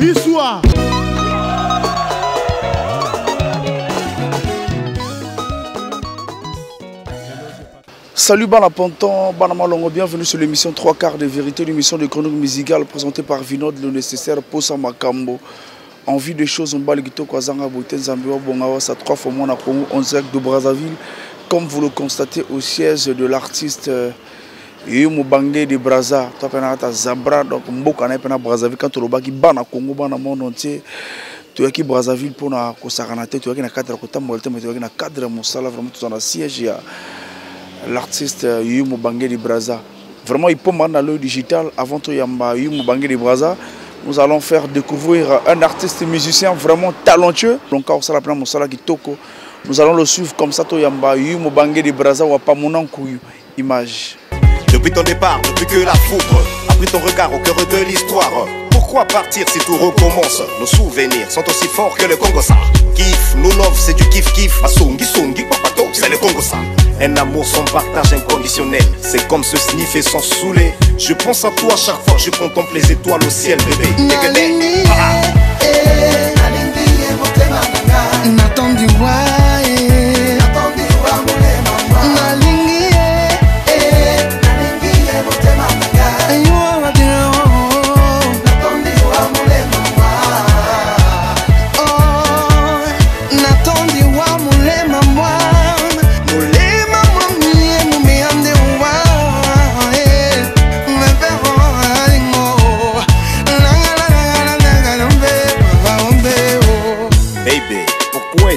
Histoire. Salut Bana Ponton, Bana Malongo, bienvenue sur l'émission 3 quarts de vérité, l'émission de chronique musicale présentée par Vinod, le nécessaire pour Makambo. Envie des choses, on bat le guito Kwazanga Bouten Zambia Bongawa, ça 3 fois moins à Congo, en direct de Brazzaville. Comme vous le constatez au siège de l'artiste Yumu Bangé de Brazza, tu as Zabra, donc Mboka na Brazzaville, quand tu le bats qui Bana Congo, Bana monde entier. Tu as qui Brazzaville pour na Kosaranate, tu as qui na cadre Kota Molte, mais tu as qui na cadre Moussala, vraiment tout dans le siège. L'artiste Yumu Bangé de Brazza. Vraiment, il peut dans le digital. Avant tout, Yamba Yumu Bangé de Brazza. Nous allons faire découvrir un artiste musicien vraiment talentueux. Donc, nous allons le suivre comme ça. Yamba Yumu Bangé de Brazza ou pas mon image. Depuis ton départ, depuis que la foudre a pris ton regard au cœur de l'histoire. Pourquoi partir si tout recommence? Nos souvenirs sont aussi forts que le Congo-ça. Kiff, nous love, c'est du kiff-kiff. Asungi, sungi, papato, c'est le Congo-ça. Un amour sans partage inconditionnel. C'est comme se sniffer sans saouler. Je pense à toi chaque fois que je contemple les étoiles au ciel, bébé.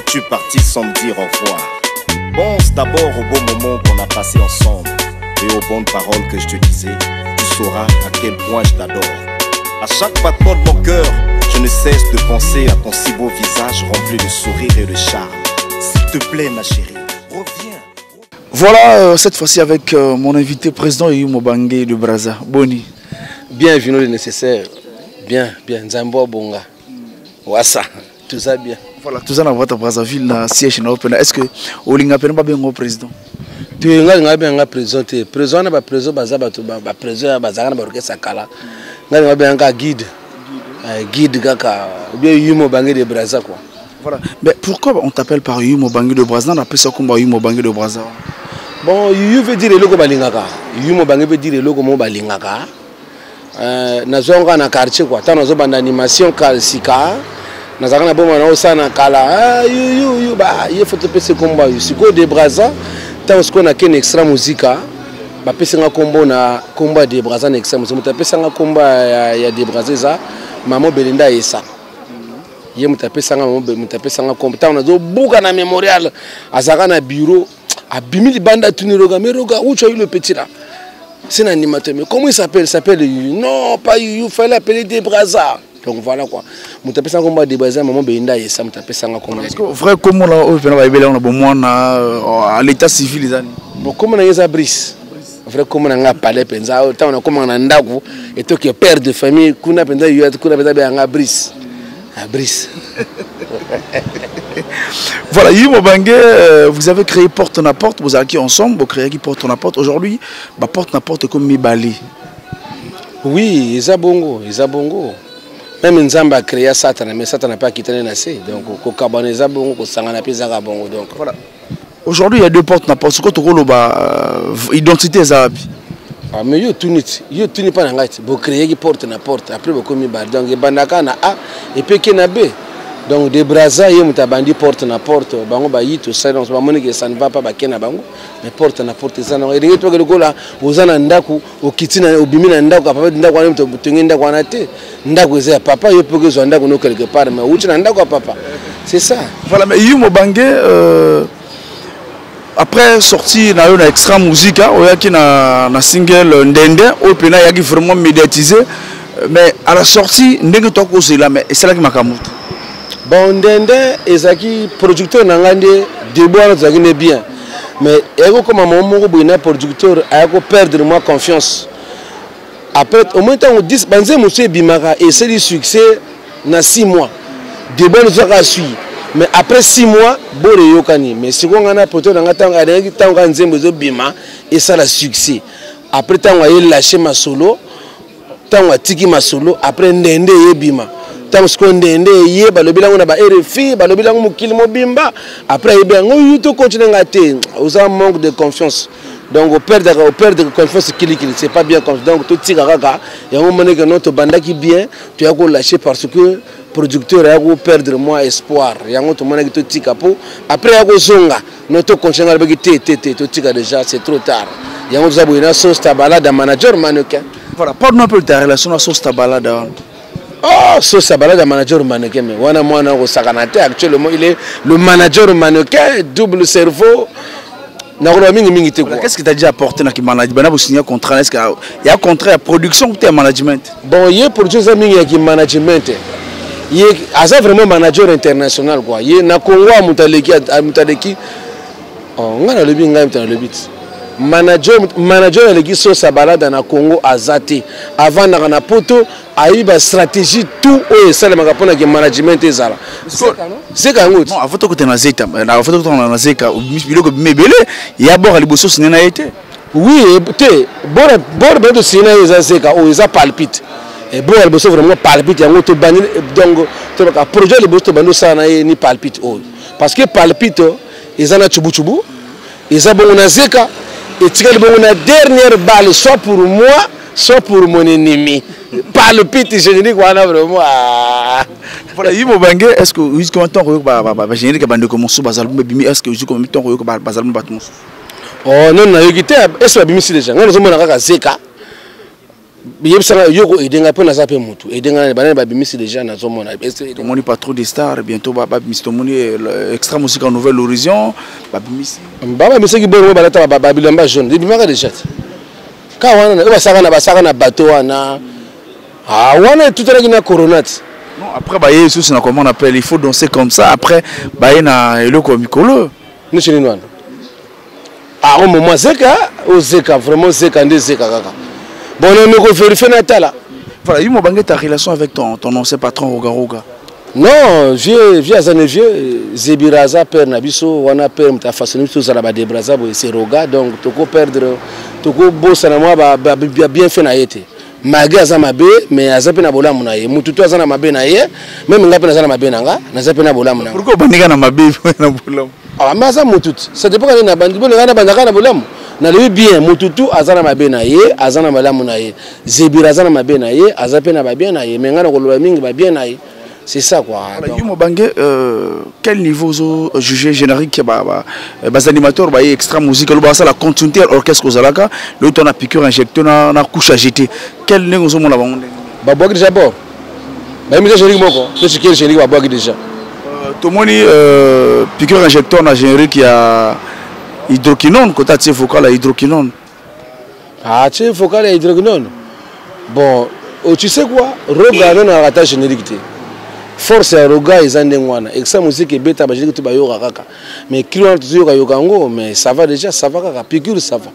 Tu es parti sans me dire au revoir. Pense d'abord au beau moment qu'on a passé ensemble et aux bonnes paroles que je te disais. Tu sauras à quel point je t'adore. À chaque battement de mon cœur, je ne cesse de penser à ton si beau visage rempli de sourire et de charme. S'il te plaît, ma chérie, reviens. Voilà, cette fois-ci avec mon invité président Yumu Bangé de Brazza. Boni. Bienvenue le nécessaire. Bien, Nzambo Bonga. Wassa, tout ça bien. Voilà, tout ça dans votre Brazzaville, dans siège na open. Est-ce que Olinga Pena bien au président? Tu es un président, président na ba président bazaba to ba président bazanga na baroke sakala. Nga bien un guide. Guide kaka bien Yumu Bangé de Brazza quoi. Voilà. Mais pourquoi on t'appelle par Yumu Bangé de Brazza? On appelle ça comme Yumu Bangé de Brazza. Bon, Yumu veut dire le logo balingaka. Yumu Bangé veut dire le logo mo balingaka. Nazonga na quartier quoi. Tant nazo banda animation kalsika. Nazakana bomba na osana kala you ba il faut te passer combat siko de Brazza tant ce qu'on a qu'un extra musica ba pesa nga combo na combat de Brazza na extra musica mutapesa nga combat ya de Brazza za mamo Belinda esa ye mutapesa nga mamo mutapesa nga combat tant nazo buka na mémorial azaka na bureau abimi libanda tuniroga meroga ucho le petit là c'est un animateur mais comment il s'appelle non pas you fallait l'appeler de Brazza. Donc voilà quoi. Mutapesa combat de Brazza maman Belinda esa mutapesa nga combat. Est-ce que vrai comment là on va ibela on a bon à l'état civil les années. Bon comment na yeza Brice. Vrai comment na nga palais penza tant on a comment na ndaku et toi qui est père de famille kuna penza yo kuna penza be nga Brice. Ah Brice. Voilà, Yumu Bangé, vous avez créé Porte na Porte, vous avez acquis ensemble, vous créez qui Porte na Porte. Aujourd'hui, bah Porte na Porte comme Mibali. Oui, Isabongo. Même Nzamba a créé Satan, mais Satan n'a pas quitté les nassés. Donc, au Kabane Zabongo, au Sangana Pizarabongo. Donc, voilà. Aujourd'hui, il y a deux portes na porte. Ce que tu as identité Zabi. Ah, mais yo tout n'est pas dans vous créez qui porte na porte. Après, vous commis bas. Donc, Bandaka na A et puis qui na B. Donc, de Brazza, il y a bandi porte na porte. Bango ba yito silence. Ba moni que ça ne va pas ba kena bango. Mais porte na porte ça non. Et rien toi que le gola, ozana ndaku, o kitina, o bimina ndaku, papa ndaku ane mto tengi ndaku anate. Ndaku zé papa, yo peut que zo ndaku no quelque part. Mais où tu n'as ndaku papa. C'est ça. Voilà, mais Yumu Bangé, après sorti na yo na extra musique, oyaki na single Ndende, o pena yaki vraiment médiatisé. Mais à la sortie, ndenge to ko c'est là, mais c'est là qui m'a kamuta. Bon, Ndende ezaki producteur nangande déboire zaki bien. Mais ego comme mon moko bina producteur ayako perdre moi confiance. Après au moins temps on dit banze monsieur bimaka et c'est du succès na 6 mois. Déboire nous a suivi. Mais après 6 mois, bon yokani. Mais si on a poto dans un temps quand nzembo bima et ça la succès. Après temps on a lâché ma solo, temps on a tiki ma solo. Après Ndende bima. tant ce qu'on est yé balobi lango na ba RFI balobi lango mokili mobimba après yé ngo yuto continuer ngaté aux un manque de confiance donc au perdre confiance kili c'est pas bien comme donc tout tika kaka yango mone que notre banda qui bien tu as ko lâcher parce que producteur a ko perdre moi espoir yango to mone que tout tika po après ya ko zonga notre conscient avec té tout tika déjà c'est trop tard yango za boina sauce tabalade manager mannequin. Voilà, parle-nous un peu de ta relation à Sauce Tabalade. Oh, Sauce Tabalade, manager mannequin. Mais voilà, moi, actuellement, il est le manager mannequin, double cerveau. Qu'est-ce que tu as déjà apporté dans le management? Vous signez un contrat. Est-ce qu'il y a un contrat de production ou de management? Bon, il y a production de management. Il y a vraiment manager international. Il y a un Congo à Moutaleki. On a le but. Manager de Sauce Tabalade na Congo azate avant na poto aiba stratégie tout et ça le makapona que management ezala c'est quand non avant to côté na zeta na avant to na zeka biloko mebele ya bora liboso sinena été oui te bora beto sinena eza zeka o eza palpite et bora liboso vraiment palpite yango to bani donc to ka projet liboso bando sana ni palpite o parce que palpite eza na chubu eza bongo na zeka. Et tu as la dernière balle, soit pour moi, soit pour mon ennemi. Pas le petit générique, voilà vraiment. Voilà, est-ce que vous avez un générique qui a commencé à est-ce que vous avez un oh non, non, est-ce que vous avez déjà Zeka. Yoko et denga pona zape mutu et denga bana ba bimisi déjà na zomona to moni pas trop de stars bientôt ba to moni extra musique en nouvelle horizon ba bimisi baba bimisi ki bongo balata ba bilamba jaune de bimaka déjà ka wana ba saka na bateau wana ah wana tout à na coronate non après ba yesu c'est comment on appelle il faut danser comme ça après ba na eloko mikolo ni chini wana ah au moment zeka o zeka vraiment zeka ndé zeka kaka. Bon, on a vérifié Natala. Voilà, il m'a bangé ta relation avec ton ancien patron Roga. Non, vieux Zebiraza père Nabiso, on a peur ta façon tout ça là-bas des Braza, c'est Roga, donc tu peux perdre, tu peux bosser na moi, bien fait na été. Malgré Azamabe, mais Azapena bola munaye, mututu Azana mabe na ye, même ngapena Azana mabe nanga, Nazapena bola munaye. Pourquoi bandiga na mabe na bola? Ah, mais Azam mututu, ça dépend quand na bandi, bon na bandaka na bola. Na le bien mututu azana mabe na ye azana malamu na ye zebira azana mabe na ye azapena ba bien na ye mengana koloba mingi ba bien na ye c'est ça quoi. Yumo Bangé quel niveau zo jugé générique bas animateur ba extra musique lo ba ça la continuité orchestre ozalaka le ton a piqûre injecteur na couche à jeter quel niveau zo mona bango ba boki déjà bon ba mise générique moko to ce qui est générique ba boki déjà to moni piqûre injecteur na générique ya hydroquinone, quand tu es focal à hydroquinone. Ah, tu es focal à hydroquinone. Bon, tu sais quoi? Roga non a rattaché générique. Force à Roga ils en déngwana. Et ça musique est bêta, je dis que tu vas yoga kaka. Mais client tu yoga yogango, mais ça va déjà, ça va kaka. Piqûre ça va.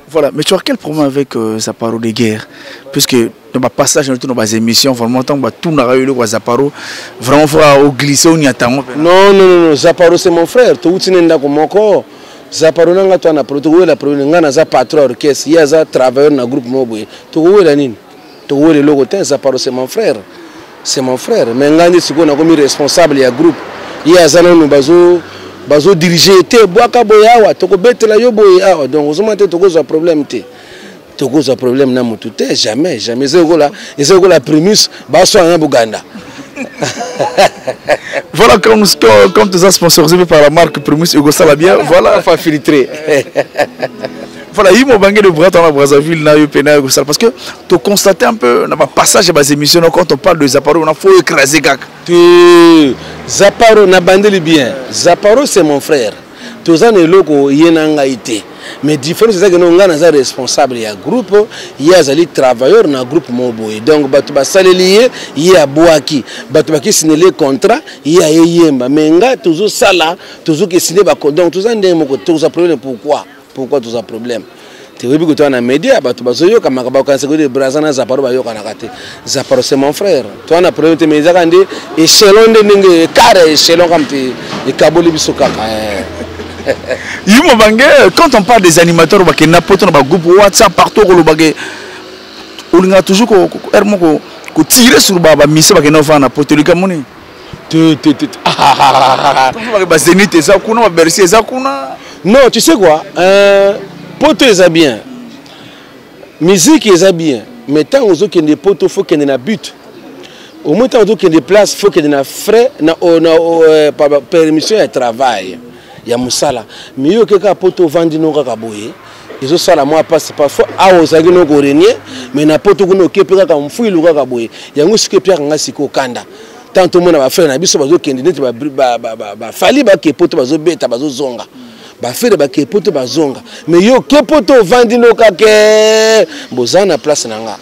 Voilà, mais tu as quel problème avec Zaparo de guerre? Puisque dans ma passage dans nos émissions, vraiment tant que tout n'a eu le Zaparo, vraiment faut au glisser on y attend. Non, Zaparo c'est mon frère. Tout tu n'es pas comme encore. Zaparo nanga to na protocole la premier ngana za patron orchestre ya za travailleur na groupe moboye to wela nini to wele logo ten Zaparo c'est mon frère mais ngandi siko na komi responsable ya groupe ya za no bazo diriger te boaka boyawa to ko betela yo boyawa donc ozoma te to koza problème na mutu te jamais c'est la prémisse ba so na Buganda. Voilà comme tu as sponsorisé par la marque Primus Hugo Salabia, voilà enfin filtré. Voilà, il m'a bangé de bras dans la Brazzaville parce que tu constates un peu dans ma passage à mes émissions quand on parle de Zaparo, on a faut écraser gak. Zaparo n'a bandé bien. Zaparo c'est mon frère. Tous les locaux yenanga été. Mais différence c'est que nous sommes responsables du groupe, il y a des travailleurs dans le groupe Moboy. Donc batu ba salelier, il y a boaki, batu ba qui signé le contrat, il y a yemba. Mais nga toujours sala, toujours qui signé ba donc tous en demo tous a problème pourquoi tous a problème. Tu vois que tu as un média, batu ba zoyo kama ba kan segode Brazana Zaparo ba yo kana kate. Zaparo c'est mon frère. Tu as un problème te média kande échelon de ninge carré échelon comme tu et kaboli bisoka. Quand on parle des animateurs, on a groupe WhatsApp partout, on a toujours tirer sur baba mission ba kena fana potolika moni Zénith et ça kuna Bercy ça kuna. Non, tu sais quoi, poto est bien, musique est bien, mais tant aux autres qui des potos faut qu'il y ait un but. Au moins tant aux autres qui des places faut qu'il y ait un frais, na permission de travail. Il y a musala. Mais yo quelqu'un poto vendre non kakaboye. Les autres ça moi passe parfois à aux agino gorenier, mais na poto kuno kepeka ka mfui luka kaboye. Il y a un qui pia nga siko kanda. Tant tout le monde va faire na biso bazo kende net ba fali ba ke poto bazo beta bazo zonga. Ba faire ba ke poto bazonga. Mais yo ke poto vendre non kake bozana place nanga.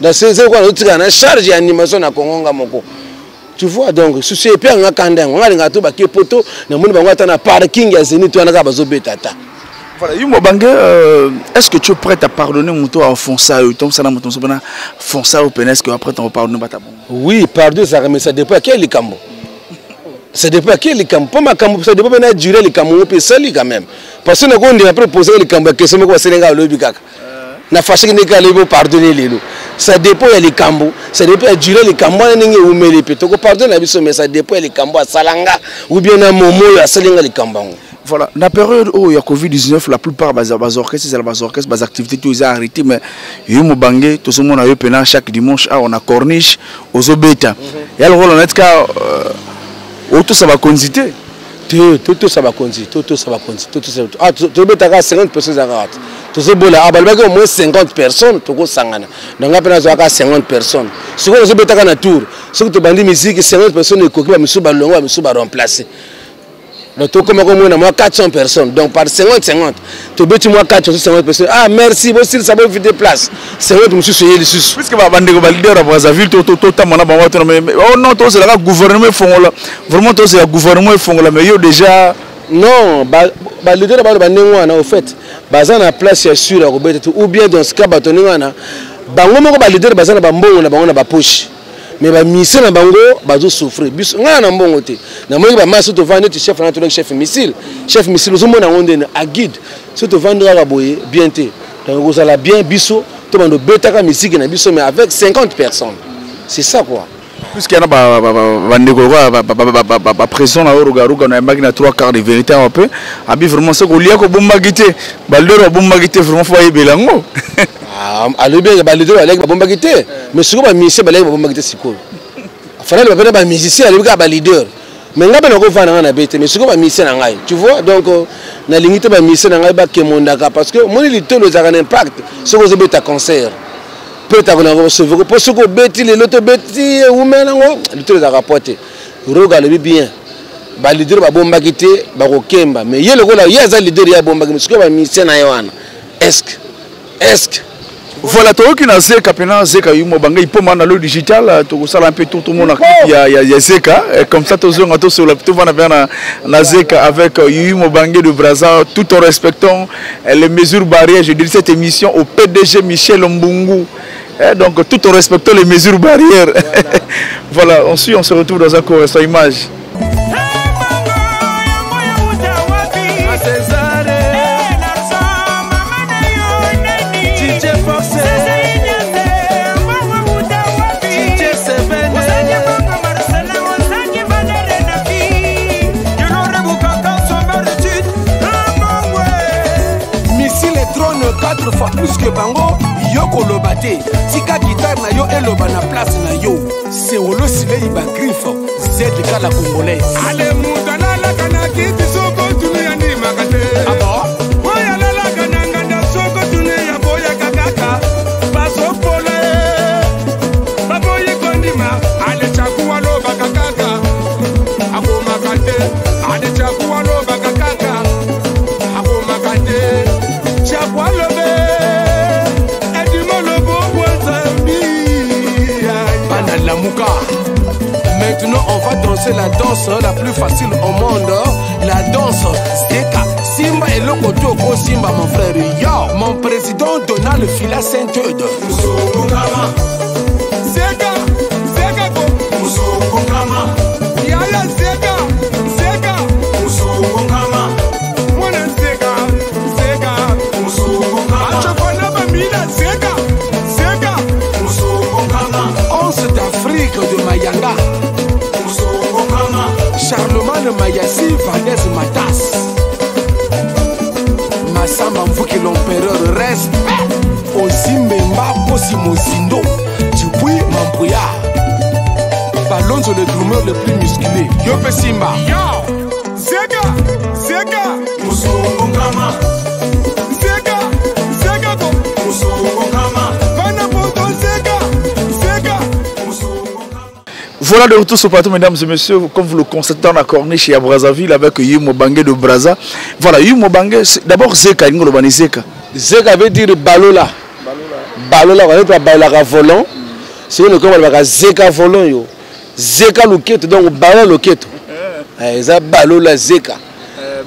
Dans ces quoi l'autre na charge animation na kongonga moko. Tu vois donc si c'est pia nga kanda nga linga to ba ke poto na moni bango atana parking ya Zénith to na ka bazo beta ta. Voilà, Yumo Bangé, est-ce que tu es prêt à pardonner mon tour à Fonsa et Tom Sana Mouton Sobana Fonsa ou Pénesque que après tu vas pardonner Batabon? Oui, pardon, mais ça dépend à quel est Cambo. Ça dépend à quel est Cambo. Pas ma Cambo, ça dépend de durer les Cambo, on peut salir quand même. Parce que nous avons après posé les Cambo, que c'est moi qui Sénégal le Bikak. Na fâché que nous allons pardonner les loups. Ça dépend à les Cambo, ça dépend à durer les Cambo, on met les pétos. Pardonne mais ça dépend à les Cambo à Salanga ou bien à Momo à Salinga les Cambo. Voilà, dans la période où il y a Covid-19, la plupart des orchestres, des activités, tout est arrêté, mais Yumo Bangé, tout ce monde a eu pendant chaque dimanche, on a Corniche, aux Obeta. Et alors, on a cas, tout ça va consulter. Tout ça va consulter, tout ça va consulter. Ah, tu as 50 personnes à rater. Tu sais, bon, à Balbaga, au moins 50 personnes, tu as 50. Donc, après, tu as 50 personnes. Si tu as un tour, si tu as une musique, 50 personnes, tu as remplacer. Donc, tu as 400 personnes. Donc, par 50-50, tu as 450 personnes. Ah, merci, vous aussi, ça va vous déplacer. C'est vrai que je suis allé dessus. Puisque vous avez validé la ville, oh non, c'est le gouvernement, vraiment, c'est le gouvernement, mais il y a déjà. Non, le leader au fait, bazan a place sur la ou bien dans ce cas, batoningana, le leader bazan a bambon, on a ba poche. Mais ba missile na bango bazo souffrir bis nga na mbongo te na moyi ba maso to vendre chef na to chef missile zo mona onde na guide so to vendre la boye bien te donc vous allez bien biso to bando betaka musique na biso mais avec 50 personnes c'est ça quoi puisqu'il y a ba pression na oruga na magna 3 quarts de vérité un peu abi vraiment ce ko liako bombagité ba lero bombagité vraiment faut y belango alors bien ba leader avec ba bombagité mais siko ba musicien ba bombagité siko fallait ba ba musicien avec ba leader mais ngabe na ko fana na bete mais siko ba musicien na ngai tu vois donc na limite ba musicien na ngai ba ke mondaka parce que mon litolo za un impact siko ze beta concert peut-être qu'on a reçu pour ce que beti les loto beti ou menango litolo za rapporter roga le bien ba leader ba bombagité ba ko kemba mais yele ko la yeza leader ya bombagité siko ba musicien na yoana est-ce voilà, toi qui n'as Zeka, pendant Zeka, Yumo Bangé, il peut m'en aller digital, tu sais un peu tout le monde il y a Zeka, comme ça tu as sur la tu vas na Zeka avec Yumo Bangé de Brazza, tout en respectant les mesures barrières. Je dis cette émission au PDG Michel Mbungu. Donc tout en respectant les mesures barrières. Voilà, ensuite on se retrouve dans un cours sur image. Fois plus que bango yoko lobate tika guitare na yo eloba na place na yo c'est olo silei ba griffe ZK la congolaise ale mudala la kana kiti soko dunia ni makate abo oya la kana nganda soko dunia boya kakaka baso pole baboye kondima ale chakuwa loba kakaka abo makate ale chakuwa loba kakaka abo makate chakuwa loba. Maintenant on va danser la danse la plus facile au monde, la danse Zeka Simba et le Kotoko Simba mon frère. Yo, mon président Donald Fila Saint-Eude. Zeka, Zeka go. Yaya Zeka, Zeka. Mwana Zeka, Zeka. Achafana bamila Zeka, Zeka. Pierre Mayassi, Vandes Matas. Massamba Mvuki l'empereur respect. Ozimemba Posi Mozindo. Dupuis Mambouya. Balonzo le drummer le plus musclé. Yope Simba. Yo! Zega! Zega! Musungu Kama. Zega! Zega go! Musungu Kama. Panapoto Zega! Zega! Musungu Kama. Voilà de retour sur le plateau, mesdames et messieurs, comme vous le constatez dans la corniche à Brazzaville avec Yumo Bangé de Brazza. Voilà, Yumo Bangé, d'abord Zeka, Ngolobani Zeka. Zeka veut dire balola. Balola, on va balola volant. C'est le corps de Zeka volant yo. Zeka loketo donc balola loketo. Ça balola Zeka.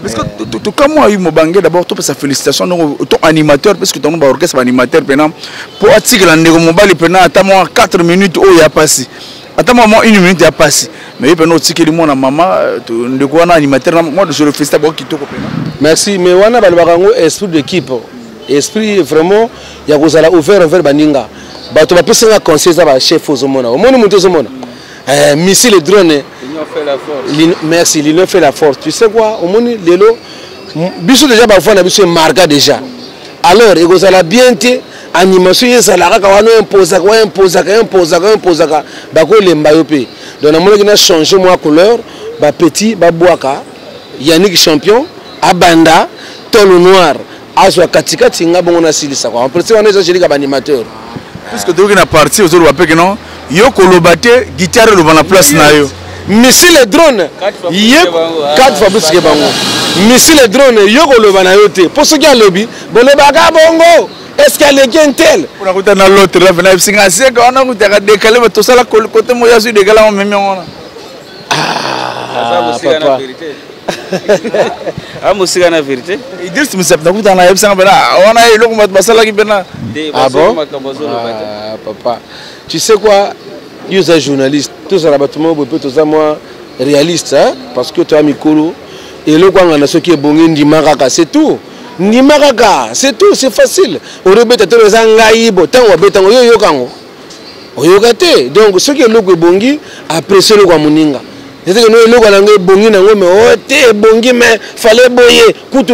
Parce que comment Yumo Bangé d'abord toi sa félicitation ton animateur parce que ton orchestre animateur pendant pour attirer la négo mobile pendant à 4 minutes où il y a passé. Attends moi 1 minute il y a passé. Mais pendant que le monde maman de quoi animateur moi je le festival qui toko pendant. Merci mais wana balbarango esprit d'équipe. Esprit vraiment ya kozala ouvert envers baninga. Bato ba pesa conseil za ba chef ozomona. Omoni muto ozomona. Missile et drone. L'union fait la force. Merci, l'union fait la force. Tu sais quoi? Omoni lelo biso déjà ba fona biso marga déjà. Alors il kozala bien té animation yezala ka wana imposa bako lemba yo pe. Donc na mona ki na changer moi couleur ba petit ba boaka Yannick champion abanda tolo noir. Azwa katikati nga bongo na silisa kwa. En principe on est jeli ka animateur. Puisque tu es parti aux autres que non, yo kolobate guitare le la place na yo. Missile drone. 4 fois plus que bango. Missile drone yo koloba na yo te. Pour ce qui a lobby, boloba ka bongo. Est-ce qu'elle est bien telle? On a goûté dans l'autre là, venez singa c'est qu'on a goûté à décaler tout ça là côté moi je suis décalé on même on. Ah papa. Ah musique na vérité. Il dit que me septa goûté na yebsanga bena on a eloko mat basala ki bena. Ah bon? Ah papa. Tu sais quoi? Tu es journaliste. Tout ça rabattement peut tout ça moi réaliste hein parce que tu as mikolo et le quoi ngana soki ebongi ndima kaka c'est tout. Ndima kaka c'est tout, c'est facile. O rebeta to zangai botango betango yo kango. Oyokate. Donc ce qui est le ebongi apprécier le kwa muninga. C'est que nous le quoi bongi nango mais oh te bongi mais fallait boyer kutu.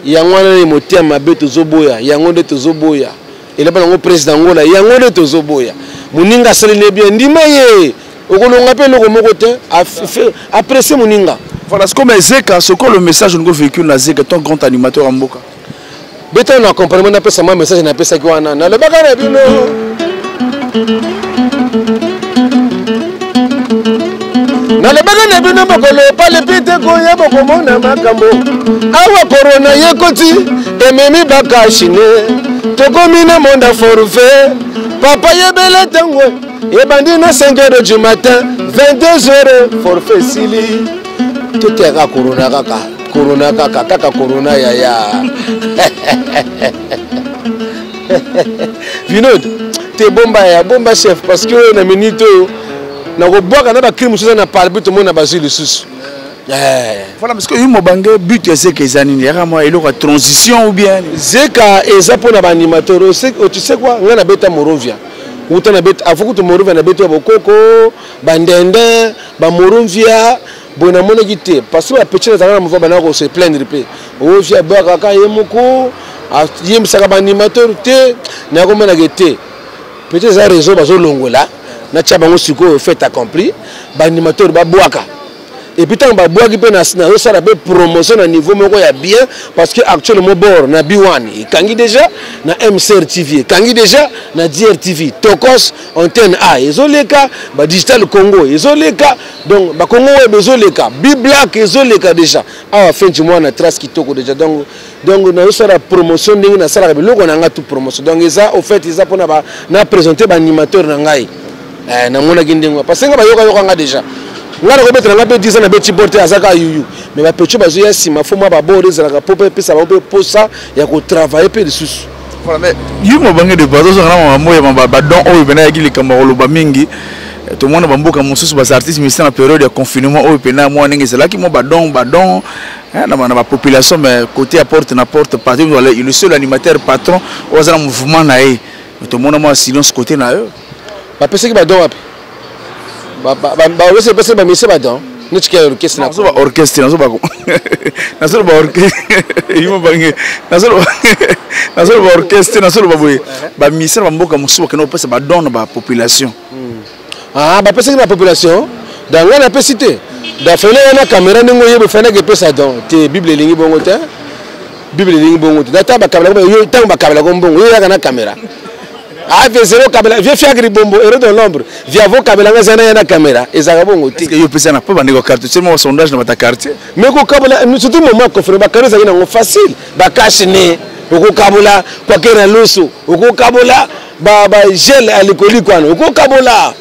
Yango na motia mabe tozoboya, yango de tozoboya. Et là bango président ngola yango de tozoboya. Muninga salene bien ndima ye. Okolonga pe loko moko te apprécier muninga. Voilà, c'est comme Zeka, c'est quoi le message que véhicule la Zeka, ton grand animateur en Mboka. Beta na accompagnement na pesa moi message na pesa ki wana. Na le bagana bino. Na le bagana bino bokolo pa le pite ko ya bokomona makambo. Awa corona yekoti ememi bakashine. Tokomina monda forfait. Papa yebele tango. Ebandi na 5h du matin, 22h forfait sili. Tout est corona kaka corona ya. Vinod, t'es bomba chef parce que na minute na ko boka na ba crime chose na parler tout le monde na basil sous. Voilà parce que Yumo Bangé but c'est que zanini ya moi il aura transition ou bien Zeka eza pour na ba animateur tu sais quoi ngana beta Morovia. Uta na beta afuku to Morovia na beta bokoko bandende ba Morovia bona mona gite parce que la petite na mva bana ko se plaindre pe o via baka ka yemuko yem saka ba animateur te na ko mona gite peut-être ça réseau bazo longola na tia bango siko fait accompli ba animateur ba boaka et puis tant ba boaki pe na ça la promotion na niveau moko ya bien parce que actuellement bord na B1 kangi déjà na MCR TV kangi déjà na DRTV Tokos antenne A ezoleka ba digital Congo ezoleka donc ba Congo web ezoleka B Black ezoleka déjà a fin du mois na trace kitoko déjà donc na ça la promotion ndenge na sala ba loko na nga tout promotion donc ça au fait ça pona ba na présenter ba animateur na ngai na mona kindengo parce que ba yoka nga déjà ngana ko betela ngabe 10 ans na beti porter azaka yuyu mais ba pecho bazo ya sima fo moi ba bore zalaka pope pesa ba posa ya ko travailler pe de sous. Voilà mais Yumo Bangé de bazo so na moya ba don o bena ya gili kamba lo ba mingi to mona ba mboka mususu ba artistes ministère na période de confinement o pena mo ndenge c'est là qui mo ba don na ba population mais côté à porte na porte partout il est le seul animateur patron au za mouvement na e to mona mo silence côté na eux ba pesa ki ba don wapi ba se pesa ba mise ba don Nous tu as orchestre. Nazo ba orchestre, nazo ba orchestre. Yimo bange. Nazo ba orchestre, nazo ba boye. Ba ministère ba mboka musuba que no pesa ba donne ba population. Ah, ba pesa la population. Dans la cité. Da fele na caméra ningo yebo fena ke pesa don. Te Bible lingi bongo te. Bible lingi bongo te. Data ba kabela ko yo tang ba kabela ko bongo. Yo ya na caméra. Ah, zéro kabela, viens faire bombo, héros de l'ombre. Viens voir kabela ngazana na caméra. Ezaka bongo te. Est-ce que yo pesa na pas ba nego quartier, seulement sondage dans ta quartier. Mais ko kabela, surtout moment ko frère ba kaneza ina ngo facile. Ba cash ne, ko kabula kwa kera loso, ko kabula ba gel alcoolique quoi. Ko kabula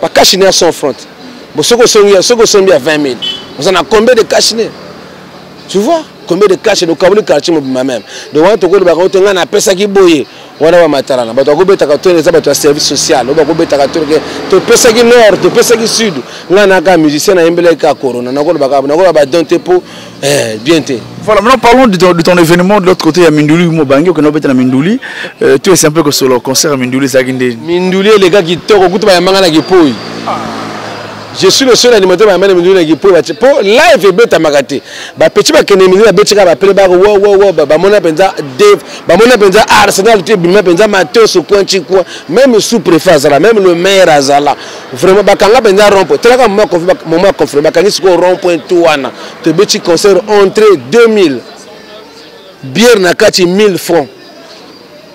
ba cash ne à son front. Bon, ce que sont bien 20 000. Vous en avez combien de cash? Tu vois? Combien de cash nous avons quartier moi-même. Donc, on a un pesa qui boye. On a un matériel. On a un service social. On a un pesa qui nord, un pesa qui sud. On a un musicien à Mbeleka Corona. On a un don pour bien. Voilà, maintenant parlons de ton événement de l'autre côté à Mindouli, Mobangi, que nous avons à Mindouli. Tu es un peu que sur le concert à Mindouli, ça Mindouli, les gars qui toquent, écoute, il y a un manga qui pouille. Je suis le seul animateur qui m'a dit pour live et bête à magaté. Bah petit ba kenemini la bête ba pele ba wow ba mona penza Dave, ba mona penza Arsenal tu bima penza Matteo so kwanchi kwa même sous-préfet azala, même le maire azala. Vraiment ba kanga penza rond-point. Tela moment confirmé ba kangi ko rond-point tout wana. Te beti concert entrée 2000. Bière na kati 1000 francs.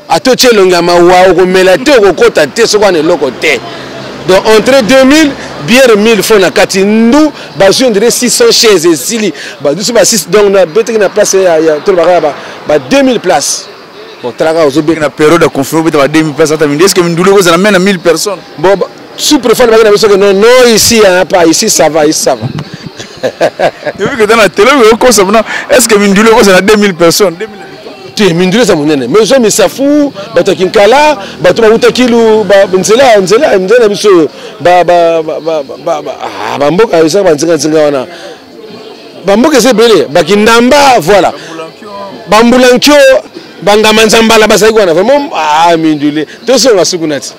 Ato che longama wa ko melate ko kota te so kwane loko te. Donc entrée 2000 bière 1000 francs na kati ndu bazu on dirait 600 chaises et sili ba dusu ba 6 donc na bete na place ya to ba 2000 places. Bon traga ozo be na période de conférence ba 2000 places ata est-ce que Mindouli ko za mène 1000 personnes. Bon sous-préfet ba na biso que non ici hein, pas ici ça va ici ça va. Depuis que dans la télé est-ce que Mindouli ko za 2000 personnes 2000 Mindouli ça monene mais je me safu bato kinkala bato ba utakilu ba nzela biso ba mboka isa ba nzinga wana ba mboka c'est belé ba kindamba voilà ba mbulankyo bangama nzambala ba saiko wana vraiment Mindouli to so ngasukunati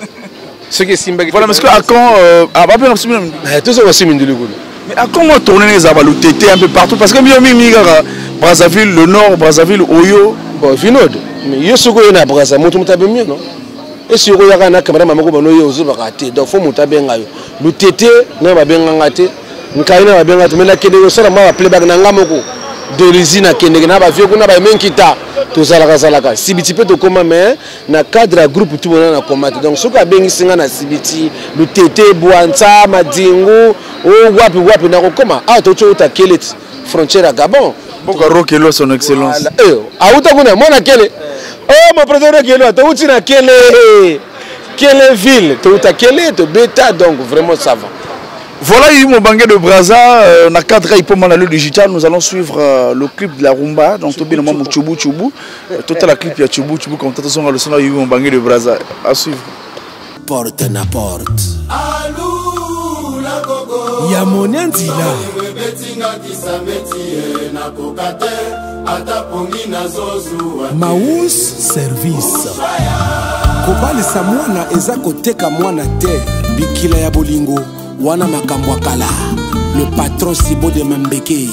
ce que simba voilà parce que à quand ba pe ngasukunati to so ngasukunati Mindouli ko mais à comment tourner les abalu tété un peu partout parce que mi Brazzaville le nord Brazzaville Oyo. Bon, Vinod, mais je suis un abrasa, mon tout est mieux, non? Et si vous avez un caméra, maman, vous avez raté. Donc, il faut monter bien. Le tété, n'a pas bien raté. Nous avons bien raté. Mais la Kenya, ça, on va appeler Bagnangamoko. De l'usine à Kenya, n'a pas vu qu'on a pas même quitté. Tout ça, la si tu peux te commander, na cadre groupe tout le monde a commander. Donc, ce qui a bien ici, na Sibiti, le tété, Bouanta, Madingo, wapi, na comment? Ah, tu as quelle frontière à Gabon? Bokaro Kelo son excellence. Auta kuna mona kele. Oh mon président Kelo, tu uti na kele ville, tu uta kele to beta donc vraiment ça va. Voilà, il m'a bangé de Brazza na cadre il peut le digital, nous allons suivre le clip de la rumba donc to bien maman Chubu total la clip ya Chubu comme tout son le son il m'a bangé de Brazza à suivre. Porte na porte. Ya monenzila Maus service kobalisa mwana eza koteka mwana te bikila ya bolingo wana makambo kala le patron Sibo de Mambeke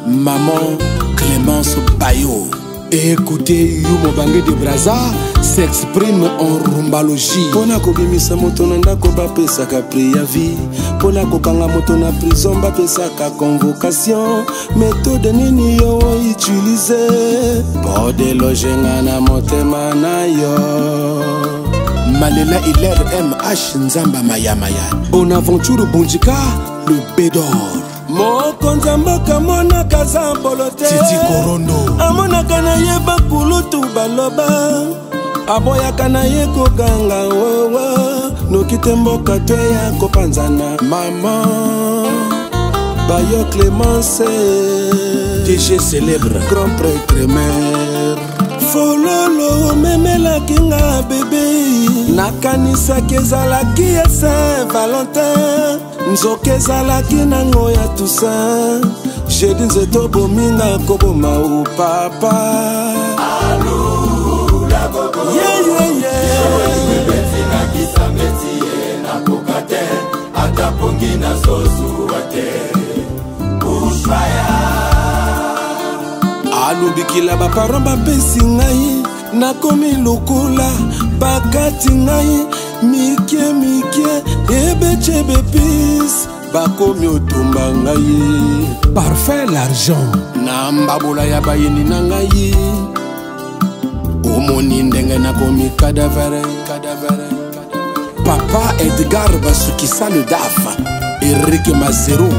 maman Clémence Bayo. Écoutez, Yumo Bangé de Brazza s'exprime en rumbalogie. Pona kobimisa moto na ndako bapesaka préavis. Pona kokanga moto na prison bapesaka convocation. Méthode nini yo utiliser pour déloger na motema na yo. Malela Hilaire MH Nzamba Mayamaya. Bonaventure Bundika, le Bédor. Moko nzambaka mona kaza polote Titi Korondo amonaka na ye bakulutu baloba aboyaka na ye kokanga wowa nokite mboka te ya kopanzana mama Bayo Clémence DG célèbre grand prêtre mère fololo memela kinga bébé nakanisaki ezalaki ya Saint-Valentin nzoke ezalaki nango ya Toussaint jeudi nzeto bominga koboma u papa balubikila baparent bapesi ngai nakomi lokola bakati ngai mike mike ebeche bepis bakomi otumba ngai parfait l'argent na mbabola ya bayini na ngai omoni ndenge nakomi cadavere papa Edgar basukisa le daf Eric Mazero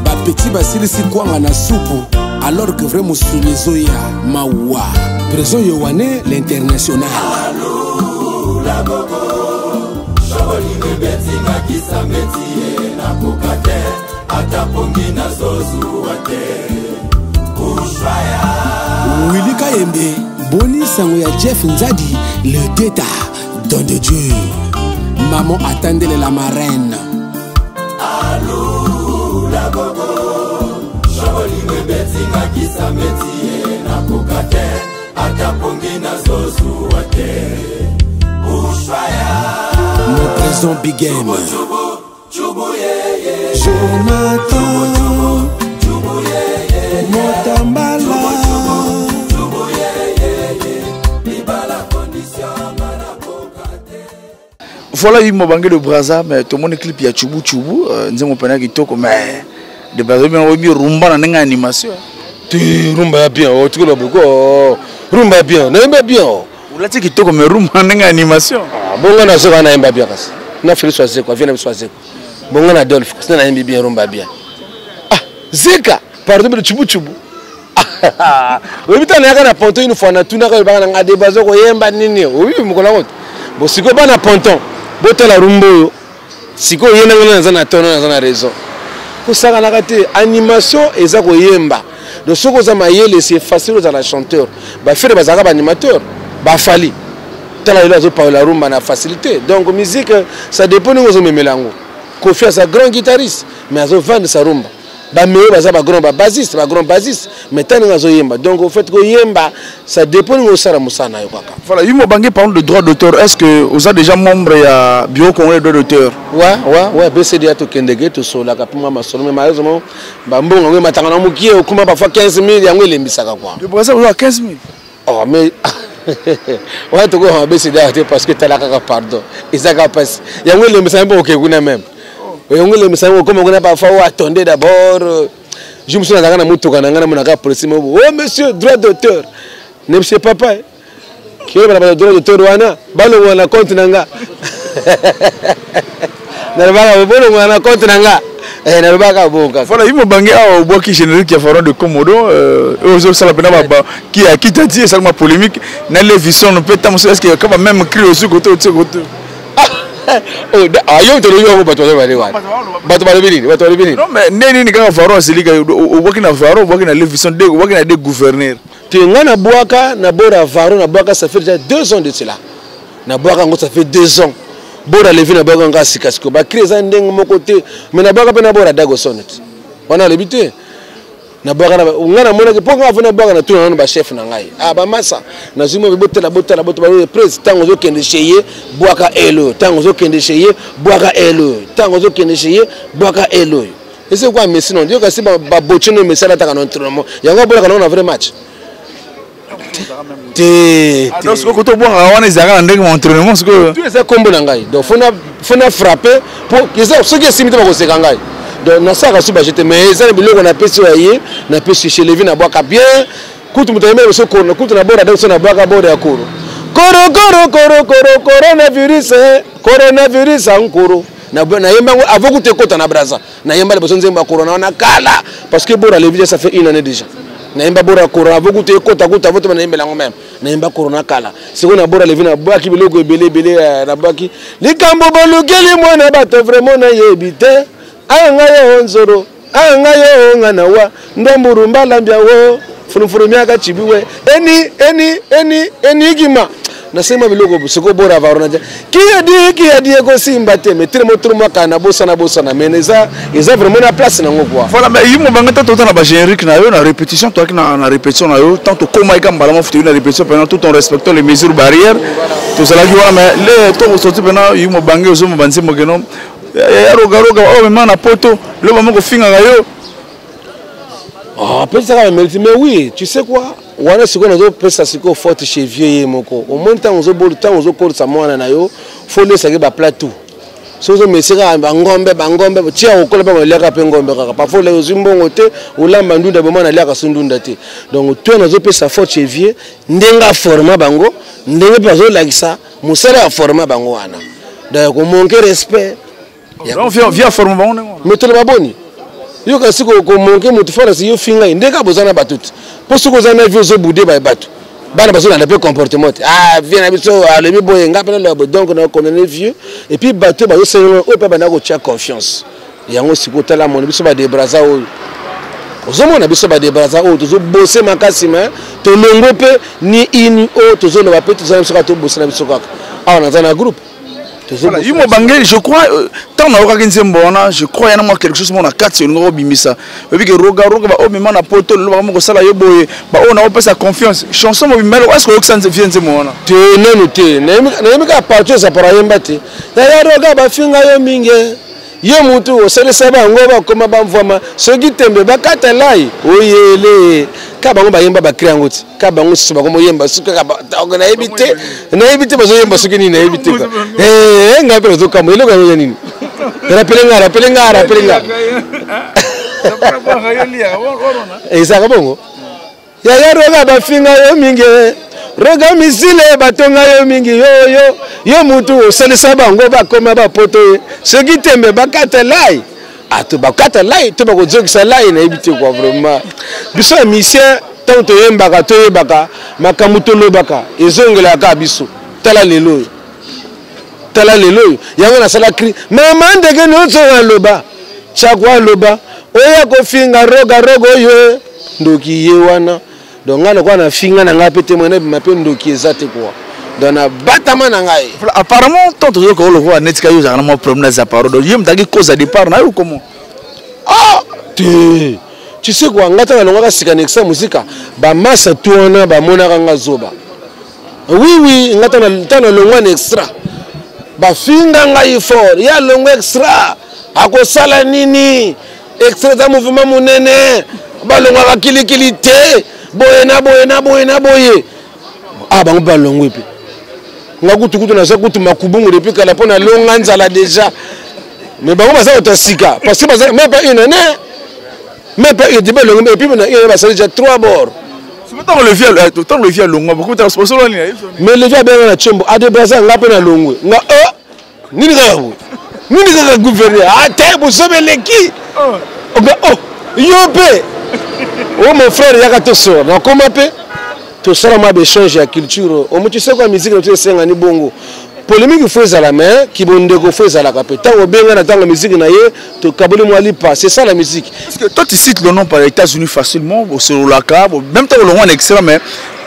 bapeti basilisi kwanga na supu alors que vraiment soulezoya mawa présent yowane l'international allo la gogo shawali bebeti ngakisa metie na kokate atapongi na zozu ate ushaya Willy Kayembe boni sango ya Jeff Nzadi le teta don de Dieu maman attendez la marraine allo la gogo Shabolingue betinga kisa metie na kokate atapongi na zozu ate ushwaya mon présent big game chubu yeye Jonathan chubu yeye Motambala chubu yeye ibala condition na kokate. Voilà il m'a bangé le Brazza mais tout mon clip ya chubu nzemo pena kitoko mais de base bien oui rumba na nga animation tu rumba bien oh tu connais beaucoup rumba bien na bien ula ti kitoko mais rumba na nga animation bonga na soka na imba bien kasi na fili soise quoi viens soise bonga na Adolphe kasi na imbi bien rumba bien ah zeka pardon de chubu oui bitana yaka na ponton une fois na tuna ka banga na debazo ko yemba nini oui mukola ko bo siko bana ponton botela rumbo siko yena ngana za na tono na raison kusaka na kate animation eza ko yemba de soko za mayele c'est facile za la chanteur ba faire bazaka ba animateur ba fali tala ilo zo pa la rumba na facilité donc musique ça dépend ngo memelango Kofi a sa grand guitariste mais azo vendre sa rumba ba meyo baza ba grand bassiste mais tani ngazo yemba donc au fait ko yemba ça dépend ngo sara musana yo kaka voilà yumo bangé parle de droit d'auteur est-ce que vous êtes déjà membre ya bureau congolais de droit d'auteur ouais BCD to kendege to sola ka puma masolo mais malheureusement ba mbongo ngo matanga na mukie okuma ba 15,000 yango elembisaka kwa le Brazza vous a 15,000 oh mais ouais to go BCD parce que talaka pardon isaka passe yango elembisaka mpo okekuna même yongole misango comme on a parfois attendez d'abord je me suis dans mutuka na ngana monaka police mo oh monsieur droit d'auteur ne monsieur papa qui est le droit d'auteur wana balo wana compte nanga na bala bolo wana compte nanga na baka bonka voilà il me bangé au bois qui générique qui faron de Komodo aux ça la pena baba qui a qui t'a dit ça ma polémique na les visions on peut tamso est-ce que quand même crier au côté oh ayo to yo bato bale non mais neni quand faron c'est liga au bois qui na faron au bois qui na les visions de au bois qui na des gouverneurs tenga na boaka na bora faron na boaka ça fait déjà 2 ans de cela na boaka ngo ça fait 2 ans bora levi na boaka nga sikasiko ba créer ça ndenge mon côté mais na boaka pe na bora dago sonnet wana lebité na boaka na ngana mona ke ponga afuna boaka na tuna ba chef na ngai ah ba massa na zimo botela ba président zo kende cheye boaka elo tango zo kende cheye boaka elo tango zo kende cheye boaka elo et c'est quoi mais sinon dio ka si ba bochino mais ça la ta ka entraînement yango boaka na vrai match donc ce que tu bois wana izaka ndenge mon entraînement ce que tu es combo na ngai donc fona frapper pour que ça ce qui simite ba ko seka ngai donc na saka suba j'étais mais ça biloko na pesi waye na pesi chez Levi na boaka bien kutu mutayeme so kono kutu na bora donc na boaka bora ya koro coronavirus ankoro na yemba avant que tu kota na Brazza na yemba le besoin nzemba corona na kala parce que bora Levi ça fait 1 année déjà na yemba bora corona avant que tu kota voto na yemba lango même na yemba corona kala c'est qu'on a bora Levi na boaki biloko ebele na boaki likambo bolugeli mwana bato vraiment na yebite anga yo nzoro anga yo ngana wa ndomburu mbala wo furufuru miaka chibiwe eni gima nasema biloko siko bora varona ki adi ko simba te metre motro makana bosana meneza eza vraiment na place na ngoko voilà mais yimo bangata tout na ba générique na yo na répétition toi na répétition na yo tant que comment ikamba la mofutu na répétition pendant tout en respectant les mesures barrières tout cela qui voilà mais les to sorti pendant yimo bangé ozo mbanzi mogeno ya roga oh mais na poto le maman ko finga yo ah peut-être ça va mais oui tu sais quoi wana siko nazo pesa siko forte chez vieux moko au moins tant ozo bol tant ozo korsa mwana na yo faut laisser que ba plateau sozo mesika bangombe tia okola ba leka pe ngombe kaka parfois les zimbongo te olamba ndunda ba mwana leka sundunda te donc toi nazo pesa forte chez vieux ndenga forma bango ndenge bazo lakisa musala ya forma bango wana donc ko manquer respect on vient forma bango metele baboni yo kasi ko manquer mutu fora si yo finga ndeka bozana batuti pour ce que vous avez vu zo boudé ba batu bana bazo na peu comportement ah vient na biso alebi boye ngapela le donc na connaît vieux et puis batu bazo selo o pe bana ko tia confiance yango siko tala mon biso ba de braza o ozomo na biso ba de braza o tozo bosser makasima to longo pe ni ini o tozo na ba pe tozo na biso ka to bosser na biso kaka ah na za groupe. Voilà, je crois, tant on a organisé je crois qu'il y a quelque chose qui a 4 secondes bimisa. Et puis que roga oh mais na poto le va mo sala yo boye ba on a pas sa confiance. Chanson mo bimelo est-ce que ça vient de moi là? Te non na yemi ka partir ça para yemba te. Ya roga ba finga yo minge. Yo mutu osele saba ngoba koma ba mvama soki tembe bakata lai oyele ka bango ba yemba ba kriangoti ka bango siso ba komo yemba suka ka na ebite bazo yemba suki ni na ebite ka ngape zo kamo ile kwa nini rappelenga ça bongo ya roga ba finga yo mingi roga misile batonga yo mingi yo mutu osele saba ngoba koma ba poto soki tembe bakata lai ato bakata lai to bako jokisa lai na ebite kwa vraiment biso mission tant to yembaka makamuto lobaka ezongela ka biso tala lelo yango na sala cri mama ndege nozo loba chakwa loba oya ko finga roga yo ndoki ye wana donc ngana kwa na finga na ngapete mwana mape ndoki ezate kwa dona batama na ngai apparemment tant to ko lo kwa netika yo zana mo problème za parole donc yem dagi cause départ na yo comment ah tu sais quoi ngata na longa sika nexa musika ba massa tuona ba mona kanga zoba oui ngata na tana longa extra ba finga ngai fort ya longa extra ako sala nini extra za mouvement munene ba longa ka kilikili te boye ah bango ba longo epi ngakutukutu na zakutu makubungu depuis kala pona longa nzala déjà mais bango baza otasika parce que baza même pas une année même pas une début longo et puis on a ça déjà 3 bords tant le vieux longo beaucoup de sponsor mais le vieux ben na chembo a de braza ngape na longo nga nini ka gouverner ah te bo sobeleki yope oh mon frère yaka to so na koma pe to sala ma échange ya culture o mutu se kwa musique na to senga ni bongo polémique faut za la main ki bondeko faut za la kapeta o benga na tanga musique na ye to kaboli mo lipa c'est ça la musique parce que toi tu cites le nom par les États-Unis facilement au Solaka même temps le nom excellent mais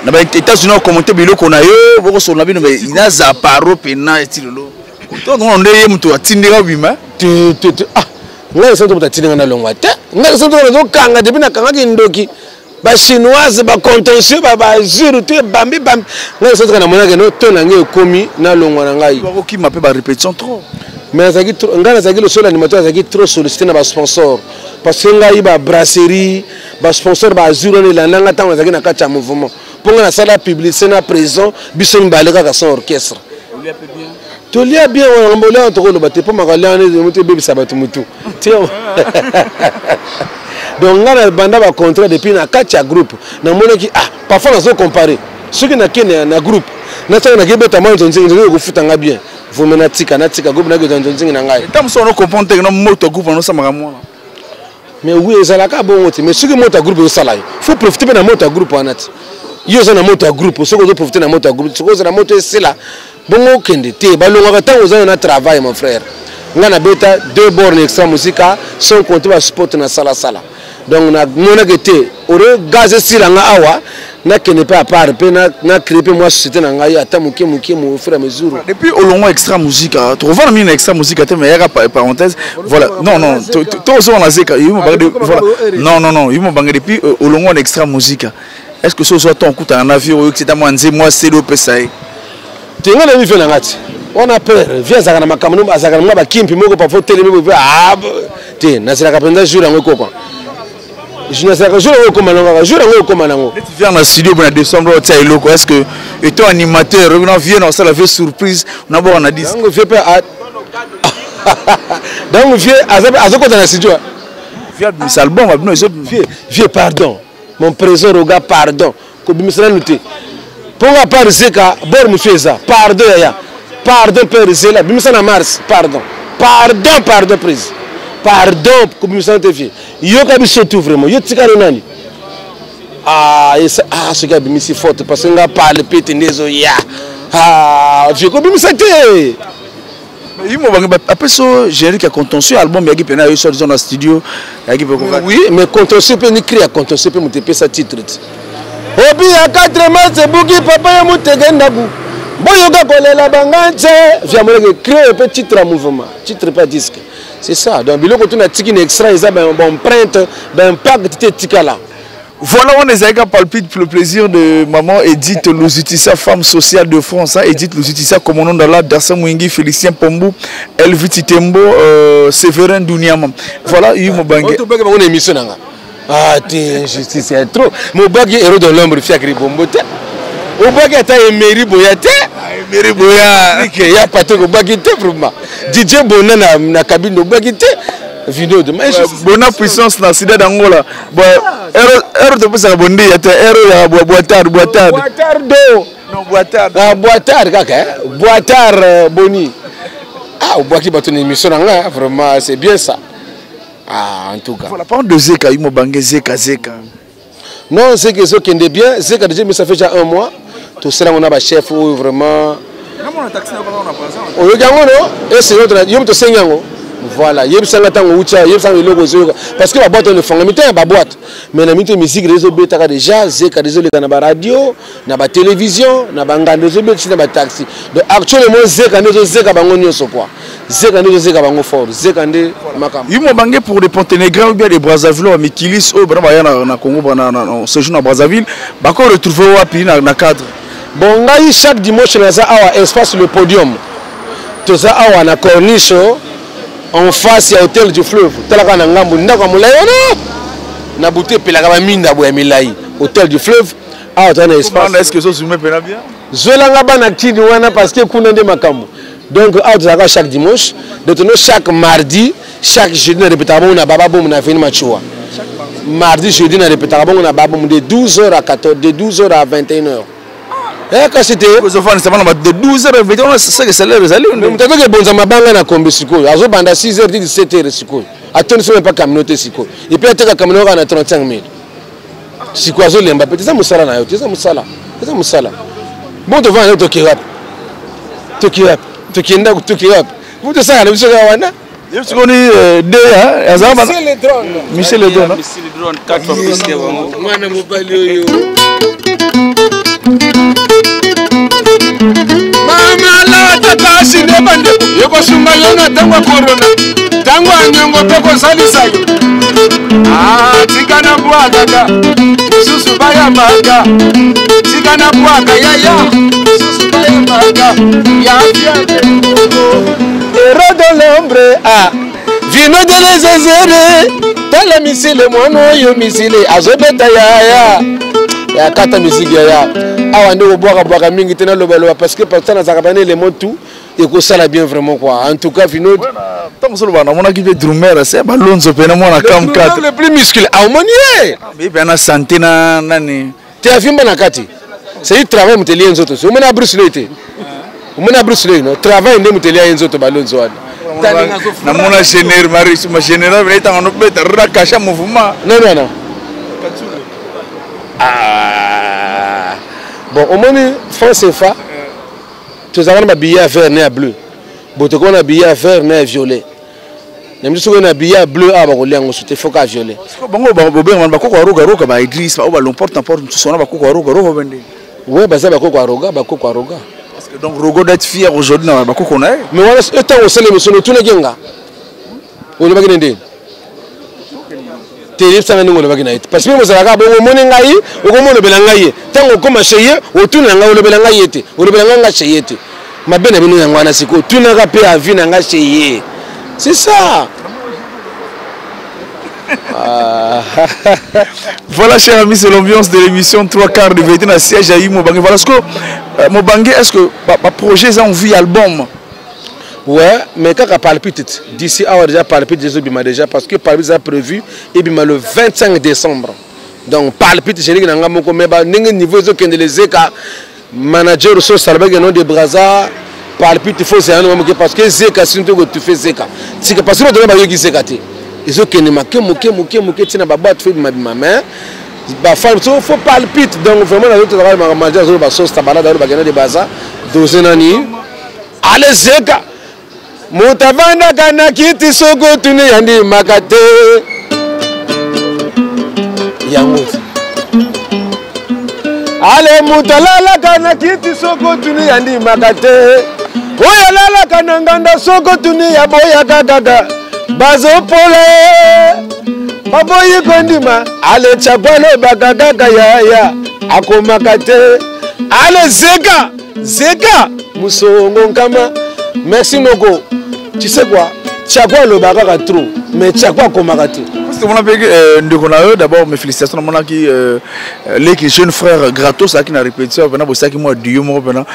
na ba États-Unis commenter biloko na yo boko so na bino mais ina za paro pena etilolo to non ndeye mtu atindira bima ah ngai santo mutatinga na longwa te ngai santo na kanga depuis na kanga kindoki ba chinoise ba contentieux ba zuru te bambi ngai santo na mona no to na ngai komi na longwa na ngai ba ki m'appelle ba répétition trop mais zaki ngai zaki le seul animateur zaki trop sollicité na ba sponsor parce que ngai ba brasserie ba sponsor ba zuru ne la nanga tango zaki na kati ya mouvement ponga na sala publicité na présent biso mbaleka ka son orchestre to lia bien on mbola to ko lobaté po makala ne mutu bébé sabatu mutu tiens donc ngana banda ba contrat depuis na katia groupe na monaki ah parfois on se comparer ceux qui na kene na groupe na tana na kebeta manzo nzingi ko futanga bien vous menatika groupe na ke nzingi na ngai tam so no comprendre que no moto groupe no samaka mwana mais oui ezalaka bongo te mais ceux qui moto groupe osala faut profiter na moto groupe anati yo za na moto groupe ceux qui profiter na moto groupe ceux qui na moto esela bongo kende te balonga ka tango za na travail mon frère ngana beta 2 bornes extra musica sans compter ba sport na sala donc na mona kete ore gaz silanga awa na kene pas à part pe na créer moi société na ngai ata muke mo frère mesure depuis olongo extra musica tu revois na extra musica te mais ya parenthèse voilà non to zo na zeka yimo bangé voilà non yimo bangé depuis olongo extra musica est-ce que ce soit ton coup en avion ou que c'est à moi c'est le PSA tenga na mifela ngati on a peur vient zakana makamno bazakana ngaba kimpi moko pa faut télé moko ah te na sila kapenda jour ngo kokwa Je ne sais pas, je ne sais pas, je ne sais Tu viens dans le studio en décembre, est-ce que étant animateur, on vient dans ça, la vie surprise, on a dit. donc vieux donc vieux à ce côté dans le studio. Vieux album, vieux pardon, mon présent regarde pardon, que bimisala noté. Pour la part Zeka, bor monsieur ça, pardon ya, pardon père Zela, bimisala mars, pardon, pardon prise. Pardon, comme vous savez, il y a des choses vraiment. Il y a des choses. Ce gars est si fort parce qu'il n'a pas le pété des oeufs. Je comme vous savez. Après ça, j'ai dit qu'il y a contentieux album, il y a eu sur dans studio. Oui, mais contentieux peut écrire, contentieux peut monter sa titre. Obi à 4 mois, c'est Bouki, papa est monté Gendabou. Bon, il y a la bangante. Viens me créer un petit titre à mouvement, titre pas disque. C'est ça. Donc, quand on a tiré un extra, ils ont une empreinte, un impact de tika là. Voilà, on est à palpite pour le plaisir de maman Edith Louzitissa, femme sociale de France. Edith Louzitissa, commandant dans la Darsa Mouingi, Félicien Pombou, Elviti Tembo, Séverin Douniama. Voilà, il y a eu bangé. On a émission. Ah, t'es injustice, c'est trop. Mon bagage est héros de l'ombre, Fiakri Bombote. Au bagage, t'as un mairie boyate. Mairie boyate. Il y a pas de bagage, vraiment. DJ Bonan na cabine de bagage. Vidéo de bonne puissance dans la cité d'Angola. Erreur de plus à Bondi, il y a erreur à boitard. Non, boitard. Ah, boitard, kaka. Boitard, Boni. Ah, au bois qui bat une émission, vraiment, c'est bien ça. Ah, en tout cas. Voilà, parle de Zeka, il m'a bangé Zeka. Non, c'est que Zeka est bien. Zeka, déjà, mais ça fait déjà 1 mois. Tout cela, on a un chef où vraiment. On a un et c'est notre. Il y a un voilà, il y a parce que la boîte on le fait, la boîte. Mais la musique réseau bêta déjà, Zeka désolé dans la radio, dans la télévision, dans la réseau bêta, dans la taxi. Donc actuellement Zeka bangonio so quoi. Zeka bango fort, Zeka ndé makam. Il m'a bangé pour des Ponténégrins ou bien des Brazzaville, mais Kilis au na Congo na séjour na Brazzaville, ba ko retrouver wapi na cadre. Bon, ngai chaque dimanche na za awa espace le podium. To za awa na corniche en face à Hôtel du Fleuve. Talaka na ngambu ndako mulayo na bouté pelaka ba minda boya milai. Hôtel du Fleuve. Ah, on a espace. Est-ce que ça se met bien? Zwelanga bana kini wana parce que kuna nde makambo. Donc out chaque dimanche, donc chaque mardi, chaque jeudi na répétation na baba bom na veni machua. Mardi jeudi na répétation na baba bom de 12h à 14, de 12h à 21h. Eh, quand c'était de 12h à 21h, c'est ça que c'est l'heure. Mais tu as vu que bon mabanga na kombe siko. Azo banda 6h 17h siko. Attends, c'est même pas communauté siko. Et puis tu as communauté na 35 000. Siko azo lemba petit ça musala na yo, c'est ça musala. C'est ça musala. Bon devant le tokirap. Tokinda tokirap. Vous te ça le monsieur wana? Je suis connu Michel le drone. 4 biscuits wango. Mwana mobali yo. Mama la tata sinde bande yoko sunga yona tangwa corona tangwa nyongo peko salisa yo ah tikana bwaga da susu baya maga tikana bwaga ya susu baya maga ya héros de l'ombre ah vino de les ezere tala misile mono yo misile azobeta ya kata musique ya awa ndeko boaka mingi tena lobaloba parce que partant na zakabane les mots tout et que ça la bien vraiment quoi en tout cas vino tant solo bana mona ki drummer c'est balonzo pena mona cam 4 le plus musclé aumonier mais pena santé na nani te afimba na kati c'est du travail muteli nzoto so mona Bruce Lee mona Bruce Lee no travail ndé muteli nzoto balonzo wana na mona général Maris ma général il tanga no beta rakasha mouvement non ah bon au moins France CFA tu as un billet vert né à bleu bon tu as un billet vert né à violet même si tu as un billet bleu à bakolengo c'était faut qu'à violet bango ben ba ko roga ba Idriss ba l'importe tu sona ba ko roga bende ouais bah ça ba ko roga parce que donc Rogo d'être fier aujourd'hui na ba ko na mais voilà étant au seul monsieur tout le genga on le bagende parce que vous avez bon moningai okomono belangai tango koma cheye otuna nga ole belangai ete ole belanga cheyete mabena bino yangwana siko tuna ka pe avina nga cheye c'est ça Voilà, chers amis, c'est l'ambiance de l'émission 3 quarts de vérité dans le siège à Mobangue. Voilà ce que Mobangue, est-ce que le projet est en vie album? Ouais, mais quand on palpite, d'ici à déjà palpite déjà parce que palpite est prévu et bien le 25 décembre. Donc palpite, je dis que nous avons un niveau de Zeka, manager au Salbeg nom de Braza, palpite il faut c'est un moment parce que Zeka c'est que tu fais Zeka. C'est que parce que nous avons Zeka. Ils ont que nous moqué tina baba tu fais ma main. Bah faut palpite donc vraiment la autre travail manager au sauce tabala dans le bagage de Braza, dozenani. Allez Zeka. Mutavanda kana kiti soko tuni yandi makate yango ale mutalala kana kiti soko tuni yandi makate oya lala kana nganda soko tuni ya boya kaka bazo pole baboyi kondima ale chapalo bakaka ya akomakate ale zeka musongo nkama merci Noko. Tu sais quoi? Tchakwa le bagage trop, mais Tchakwa komagati. D'abord mes félicitations à les jeunes frères gratos qui n'a répété venant pour ça qui moi Dieu moi venant.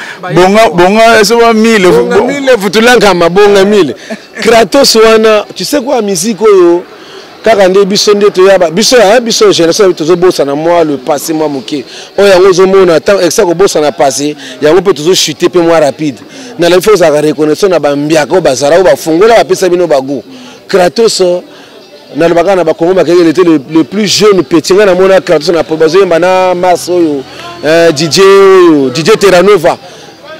Bonga c'est pas 1000 futulanga bonga 1000. Gratos wana, tu sais quoi musique yo? Kakande biso ndeto yaba biso génération tozo bossa na moi le passé moi moké oya ngozo mona tant exa ko bossa na passé yango peut tozo chuter pe moi rapide na la faut ça reconnaître na bambia ko bazara ba fungola ba pesa bino bago Kratos na le bagana ba Congo bakenge il était le plus jeune petit na mona Kratos na pobazo mbana maso yo DJ Terranova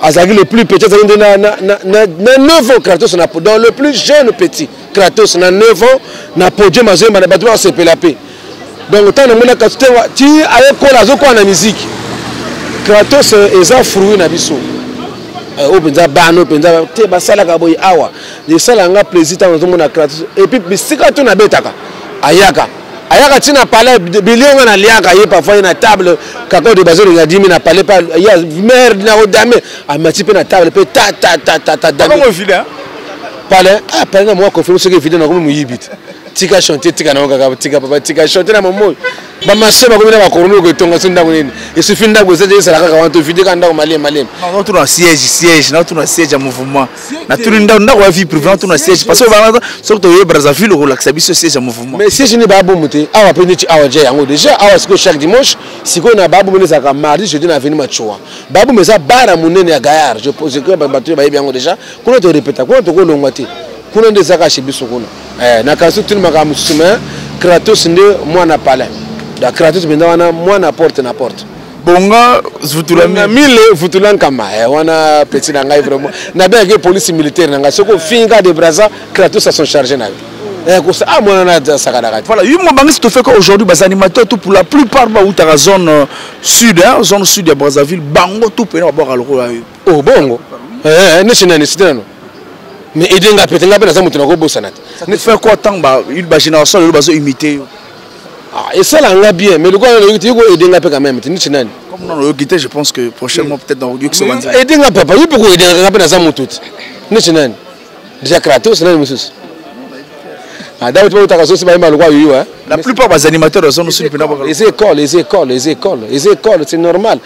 azaki le plus petit na 9 ans Kratos na dans le plus jeune petit Kratos na 9 ans na podium mazemba na bato se pelapé donc tant na mona Kratos ti aye kola zo kwa na musique Kratos eza fruit na biso o penza bano penza te basala ka boy awa de sala nga plaisir tant zo mona Kratos et puis bisika to na betaka ayaka tina palais bilionga na liaka ye parfois na table kako de bazo nga 10 000 na palais pas ya mère na odame amati pe na table pe ta comment vilain palais palais na moi confirme ce que vidéo na comme muyibit tika chanter tika na ngaka tika papa tika chanter na momo ba marché ba komina ba korono ko tonga sunda nini il suffit ndako zete sala kaka wanto vidéo kanda malem na tu na siège na tu na siège à mouvement na tu ndako wa vie privée tu na siège parce que ba so to ye Brazzaville relaxa biso siège à mouvement mais siège ni ba bomuté awa pe ni awa je yango déjà awa siko chaque dimanche siko na babu mene saka mardi jeudi na venir machoa babu meza bara munene ya gayar je pose que ba bato ba yango déjà kuna to répéter kuna to ko longwate kuna ndezaka chez biso kuna na kaso tu makamu suma Kratos nde mwana palais da Kratos benda wana mwana porte na porte bonga vutulanga 1000 vutulanga kama wana petit na ngai vraiment na bien que police militaire na soko finga de Brazza Kratos a son chargé na ko ça mwana na sakadaka voilà yumo bangi se fait qu'aujourd'hui bas animateurs tout pour la plupart ba uta zone sud zone sud de Brazzaville bango tout pena ba aloko oh bongo national cité non mais edenga petenga pena za mutu na ko bosana ça ne fait quoi tant ba une génération le bazo imiter et ça là bien mais le quoi le yiko edenga pe quand même ni chinani comme non le guité je pense que prochainement peut-être dans Yux Wanza edenga papa yipo ko edenga pena za mutu ni chinani déjà Kratos na musus donc tu as raison, c'est pas mal le quoi la plupart des animateurs sont aussi les écoles, c'est normal.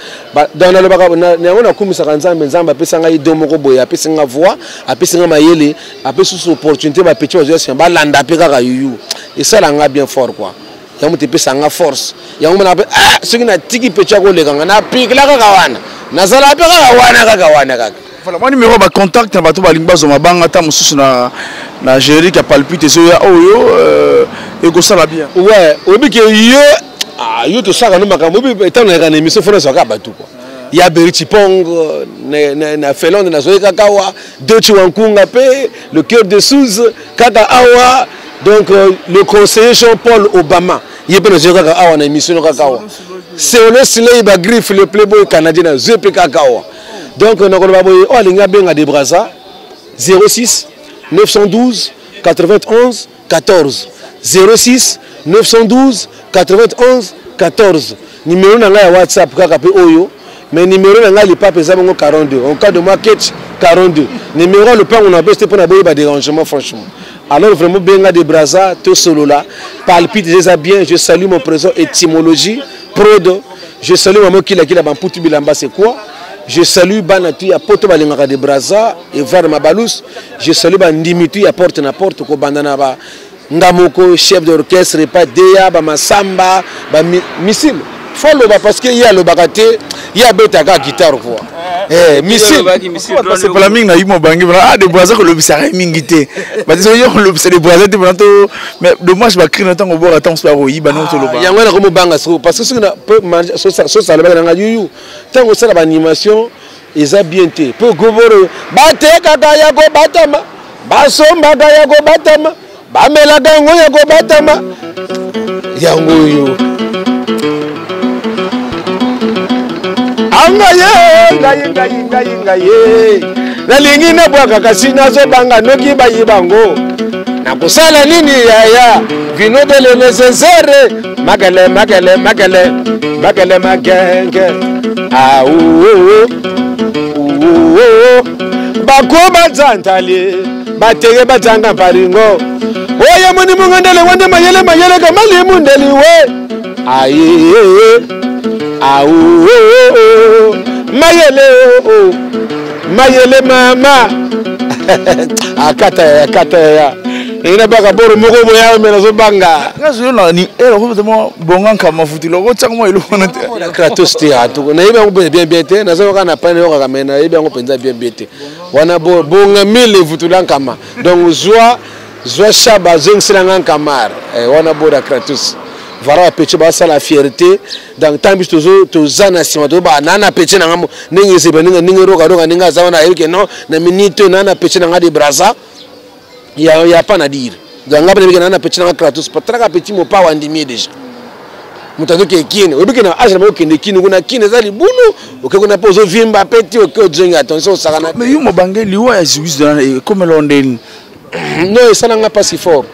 Dans le bagage, on a comme ça nzambe nzambe apesa ngai domo ko boya apesa nga voix apesa nga mayele apesa sous opportunité ba petit ozo ba landa pe kaka yuyu et ça là nga bien fort quoi ya mutu pesa nga force ya ngoma na ce qui na tiki petit ko le kanga na pikla kaka wana na sala pe kaka wana kaka voilà mon numéro ba contact na bato ba lingba zo mabanga ta mususu na gérer qui palpite so ya oyo et que ça va bien ouais obi ke yo to saka no makambo obi etant na kana émission fona so ka batu quoi ya Beriti Pong na Felon na zoeka kawa Dochi Wankunga pe le cœur de Souze kaka awa donc le conseiller Jean-Paul Obama yebe na zoeka kaka awa na émission kaka awa c'est le Silei ba griffe le playboy canadien na ZP kaka awa donc on a boy oh linga benga de Brazza 06 912 91 14 06 912 91 14 numéro na nga WhatsApp kaka pe oyo mais numéro na nga le pape za bango 42 en cas de market 42 numéro le pain on a besté pour na boy ba dérangement franchement Alors vraiment, Benga de Brazza, tout solo là, palpite déjà bien. Je salue mon président étymologie, Prodo. Je salue maman qui l'a Bamputu Bilamba, c'est quoi? Je salue Banatu à Poto Balingara de Brazza et Var Mabalous. Je salue Bandimitu à Porte na Porte, Kobandanaba, Ndamoko, chef d'orchestre, pas Deya, Masamba, Missile. Faut le parce qu'il y a le bagaté, il y a Betaka guitare quoi. Missile. C'est pas la mine, il m'a bangé. Ah, des boisons que le bisaré mingité. Parce que c'est des boisons qui vont. Mais dommage, je vais créer un temps au bord, attends, c'est pas oui, bah non, c'est le bas. Il y a un comme banga parce que si on peut manger, ça le banga you. Tant que ça l'animation, ils ont bien été. Pour goboro, bate kagaya go batama, basomba gaya go batama, bamela gango ya go batama. Yango yo. Ngaye nalingi na bwaka kasi nazobanga noki bayibango nakusala nini yaya vino de le nécessaire magale magenge bakuba zantali batege bazanga paringo oye muni mungandele wande mayele kamali mundeli we aye Mayele mama akata ya ina baka boro moko moya mena zo banga ngazo na ni vraiment bonga kama futilo ko tsanga mo ilo na Kratos te atu na ibe ngo bien te na zo kana pane yo kamena ibe ngo penza bien te wana bonga mille futula kama donc joie shaba zengsilanga kamar wana bora Kratos Vara petit basa la fierté dans tant bis to nation to ba nana petit na ngamo ningi se beninga ningi roka ninga zawana yeke non na minute nana petit na ngadi Brazza ya pas na dire donc ngaba ne nana petit na Kratos patraka petit mo pa wandimi déjà mutazo ke kine obike na age na mo kende kine kuna kine zali bulu okekuna pozo vimba petit okojenga attention sakana mais yo mo bangeli wa ya Suisse dans comme London non ça n'a pas si fort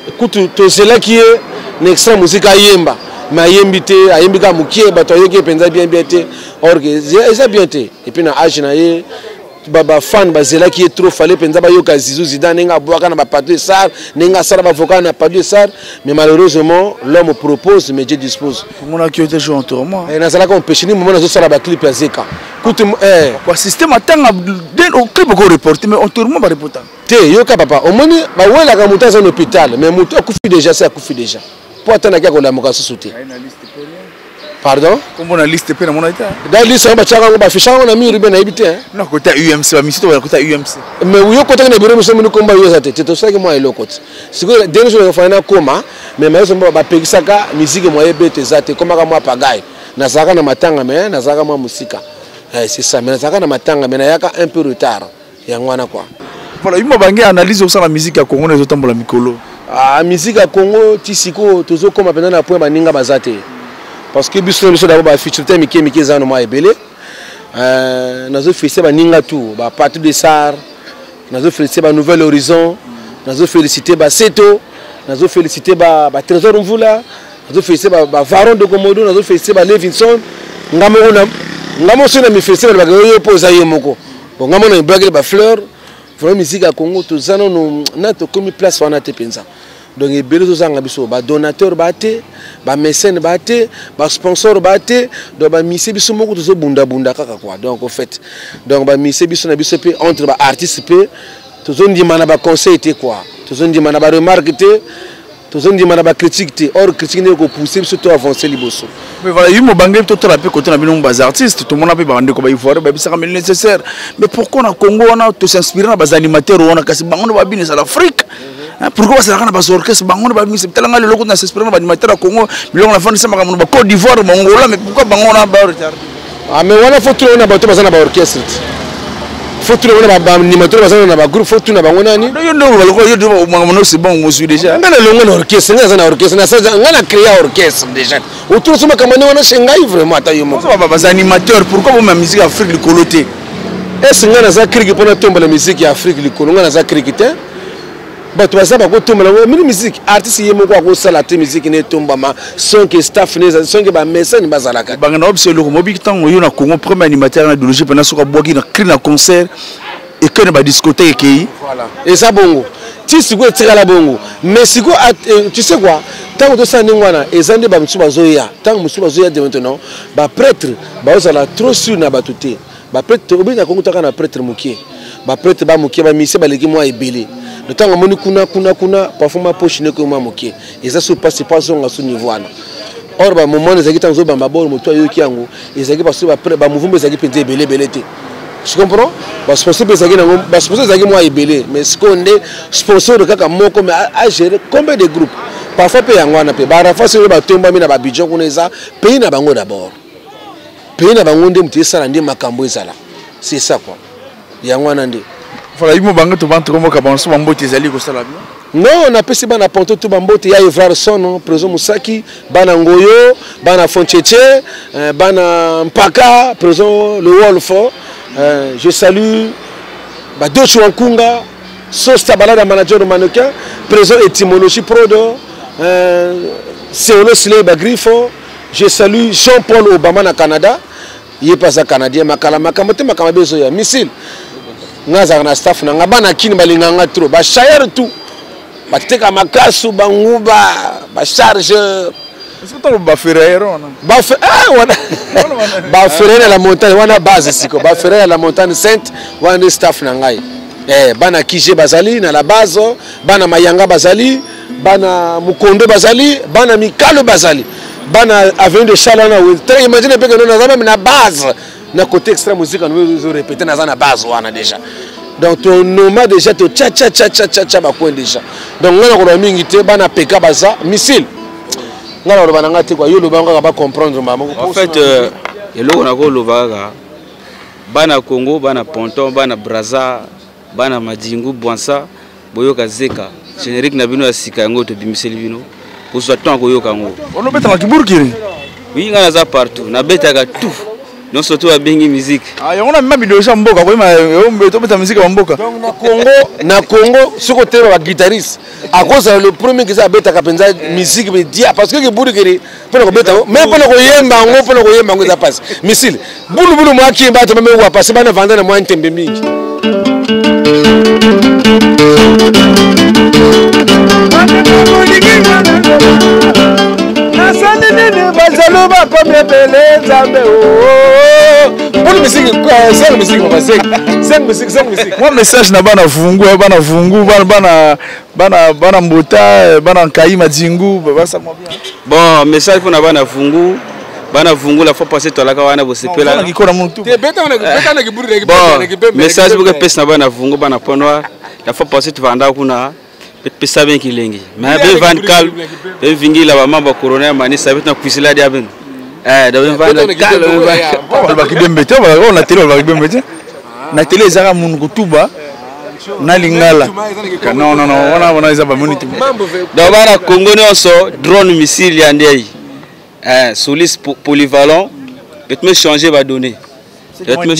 écoute to c'est là qui est n'extra musique ayemba mais ayembi te ayembi ka mukie bato yoke penza bien te or que ça bien te et puis na age na ye baba fan bazela qui est trop fallait penza ba yoka Zizou Zidane nga boaka na ba Patrice Sarr nenga sara ba voka na Patrice Sarr mais malheureusement l'homme propose mais Dieu dispose mon a qui était joué entre moi et na sala ko pechini moment na zo sala ba clip ya Zeka écoute quoi système atanga au clip ko reporter mais on tourne ba reporter te yoka papa au moni ba wela ka mutaza en hôpital mais mutu akufi déjà c'est akufi déjà pour attendre qu'il y ait la moka sous-souté. Pardon? Comme on a liste pe na mona ita. Dans liste on ba chaka on ba ficha on a mis ribe na ibité hein. Na côté UMC ba misito ba côté UMC. Mais oui côté na bureau monsieur minu komba yo zate. Te ça que moi elo côté. C'est que dernier jour on fait na koma mais mais on ba pegisaka musique moi ebete zate comme ka moi pagaille. Na zaka na matanga mais na zaka moi musika. C'est ça mais na zaka na matanga mais na yaka un peu retard. Ya ngwana quoi. Voilà, il m'a bangé analyse au sein de la musique à Congo les autres la mikolo. Ah musique à Congo tisiko tozo comme pendant na point baninga bazate. Parce que biso d'abord ba feature mike zano moi ebele. Nazo féliciter baninga tout, ba Patrice de Sarr, nazo féliciter ba Nouvel Horizon, nazo féliciter ba Seto, nazo féliciter ba Trésor Mvula, nazo féliciter ba Varon de Komodo, nazo féliciter ba Levinson, ngamo sona mi féliciter ba yo poza yemoko. Bon ngamo na blague ba Fleur. Vraiment musique à Congo tout ça non na to comme place wana te penza donc e belo zanga biso ba donateur ba te ba mécène ba te ba sponsor ba te donc ba mise biso moko to zo bunda kaka quoi donc en fait donc ba mise biso na biso pe entre ba artiste pe to zo ndima na ba conseil te quoi to zo ndima na ba remarque te to zo ndima na ba critique te or critique ne ko pousser biso to avancer liboso. Mais voilà, il m'a bangé tout à l'heure côté de nos artistes, tout le monde a pu bander comme il faut, c'est nécessaire. Mais pourquoi on a Congo on a tout s'inspirer dans les animateurs on a cassé bangon va bien à l'Afrique. Pourquoi ça n'a pas orchestre bangon va bien c'est tellement le logo dans s'inspirer dans les animateurs à Congo, mais on a fait ça comme Côte d'Ivoire, Mongola, mais pourquoi bangon a pas retard? Ah mais voilà faut tout on a bateau dans un orchestre. Faut tout on a animateur dans un groupe faut tout na bangon nani. Non c'est bon moi suis déjà. On a le long orchestre, on a un orchestre, on a créé un orchestre déjà. Autour de ça comme on a chengai vraiment ta yomo. Les animateurs pourquoi vous ma musique Afrique le coloté? Est-ce que on a crié pour tomber la musique Afrique le colo, on a crié te? Bah tu vas ça ba ko tomber la musique artiste yemo ko ça la musique ne tomba ma son que staff ne son que ba mécène bazalaka. Bangana obselo ko mobi tant yo na Congo premier animateur na biologie pendant so ka boki na cri na concert et que na ba discothèque. Voilà. Et ça bongo. ti siko etikala bongo mais siko tu sais quoi tant que ça n'engwana ezande ba musu bazoya tant musu bazoya de maintenant ba prêtre ba osala trop sûr na batuté ba prêtre obina kongo taka na prêtre mokie ba prêtre ba mokie ba mise ba leki moi ebele le temps moni kuna parfois ma poche ne ko ma mokie et ça se passe pas sur un niveau ana or ba moment ezaki tant zo ba mabolo moto yoki yango ezaki parce ba mouvement ezaki penze ebele te. Je comprends? Parce que sponsor moi ebele mais ce qu'on est sponsor de kaka moko mais à gérer combien de groupes parfois pe yangwana pe ba rafa se ba tomba mina ba budget koneza pays na bango d'abord pays na bango ndé muté sala ndé makambo ezala c'est ça quoi yangwana ndé voilà ils mo bango to bantu komo ka banso bambote ezali ko sala bien non na pesi bana ponto to bambote ya Evrar Son président Musaki bana Ngoyo bana Foncheche bana Mpaka président le Wolf. Je salue Docho Nkunga, Sosta Balada manager de mannequin, président étymologie Prodo, Seolo Silei Bagrifo. Je salue Jean-Paul Obama na Canada. Il est pas à Canadien, Makala Makamote Makamabezo ya missile. Ngaza na staff na ngabana kini balinganga trop. Ba shayar tout. Ba teka makasu banguba, ba chargeur. Est-ce que tu as Ferreiro? Ferreiro à la montagne, on a base ici. Ferreiro à la montagne sainte, on a staff nangai. Bana Kije Bazali na la base, bana Mayanga Bazali, bana Mukondo Bazali, bana Mikalo Bazali, bana avenue de Chalana. Très imagine que nous avons même la base. Na côté extra musique, nous répéter na la base on a déjà. Donc ton nom déjà to cha ba coin déjà. Donc on a mingi te bana PK Baza missile. En fait, bana Congo, bana Ponton, bana Braza, bana Madingu, Bwansa, Boyoka Zeka, générique Nabino à Sikango, de Bimiselvino, pour ce temps que Yokango. On a besoin de Kiburkiri. Oui, on a partout, on a besoin de tout. Non surtout à Bengi musique. Ah, on a même vidéo Chamboka, on a musique à Mboka. Na Congo, ce côté est guitariste. À cause de le premier qui s'est bêta kapenza musique me dit parce que Kiburkiri, pour le bêta, même pour le yemba, on peut le yemba, on ça passe. Missile, boulou moi qui est battu même ou passer pas vendre le moins tembe mingi. Moi message na bana vungu bana mbota bana nkai madingu basa moi bien. Bon message pour na bana vungu la fois passée to la ka wana bosepela. Bon message pour que pesa na bana vungu bana ponwa la fois passée tu vanda kuna pesa bien kilengi. Mais ben van kal ben vingi la mama corona mani sabit na kuisila dia ben. Da ben van kal on va kibembe te on a télé on va kibembe te. Na télé zara mun kutuba na lingala. Non on a ba monite. Da bana Congo nyonso drone missile ya ndei. Solis polyvalent, peut-me changer va donner. Peut-me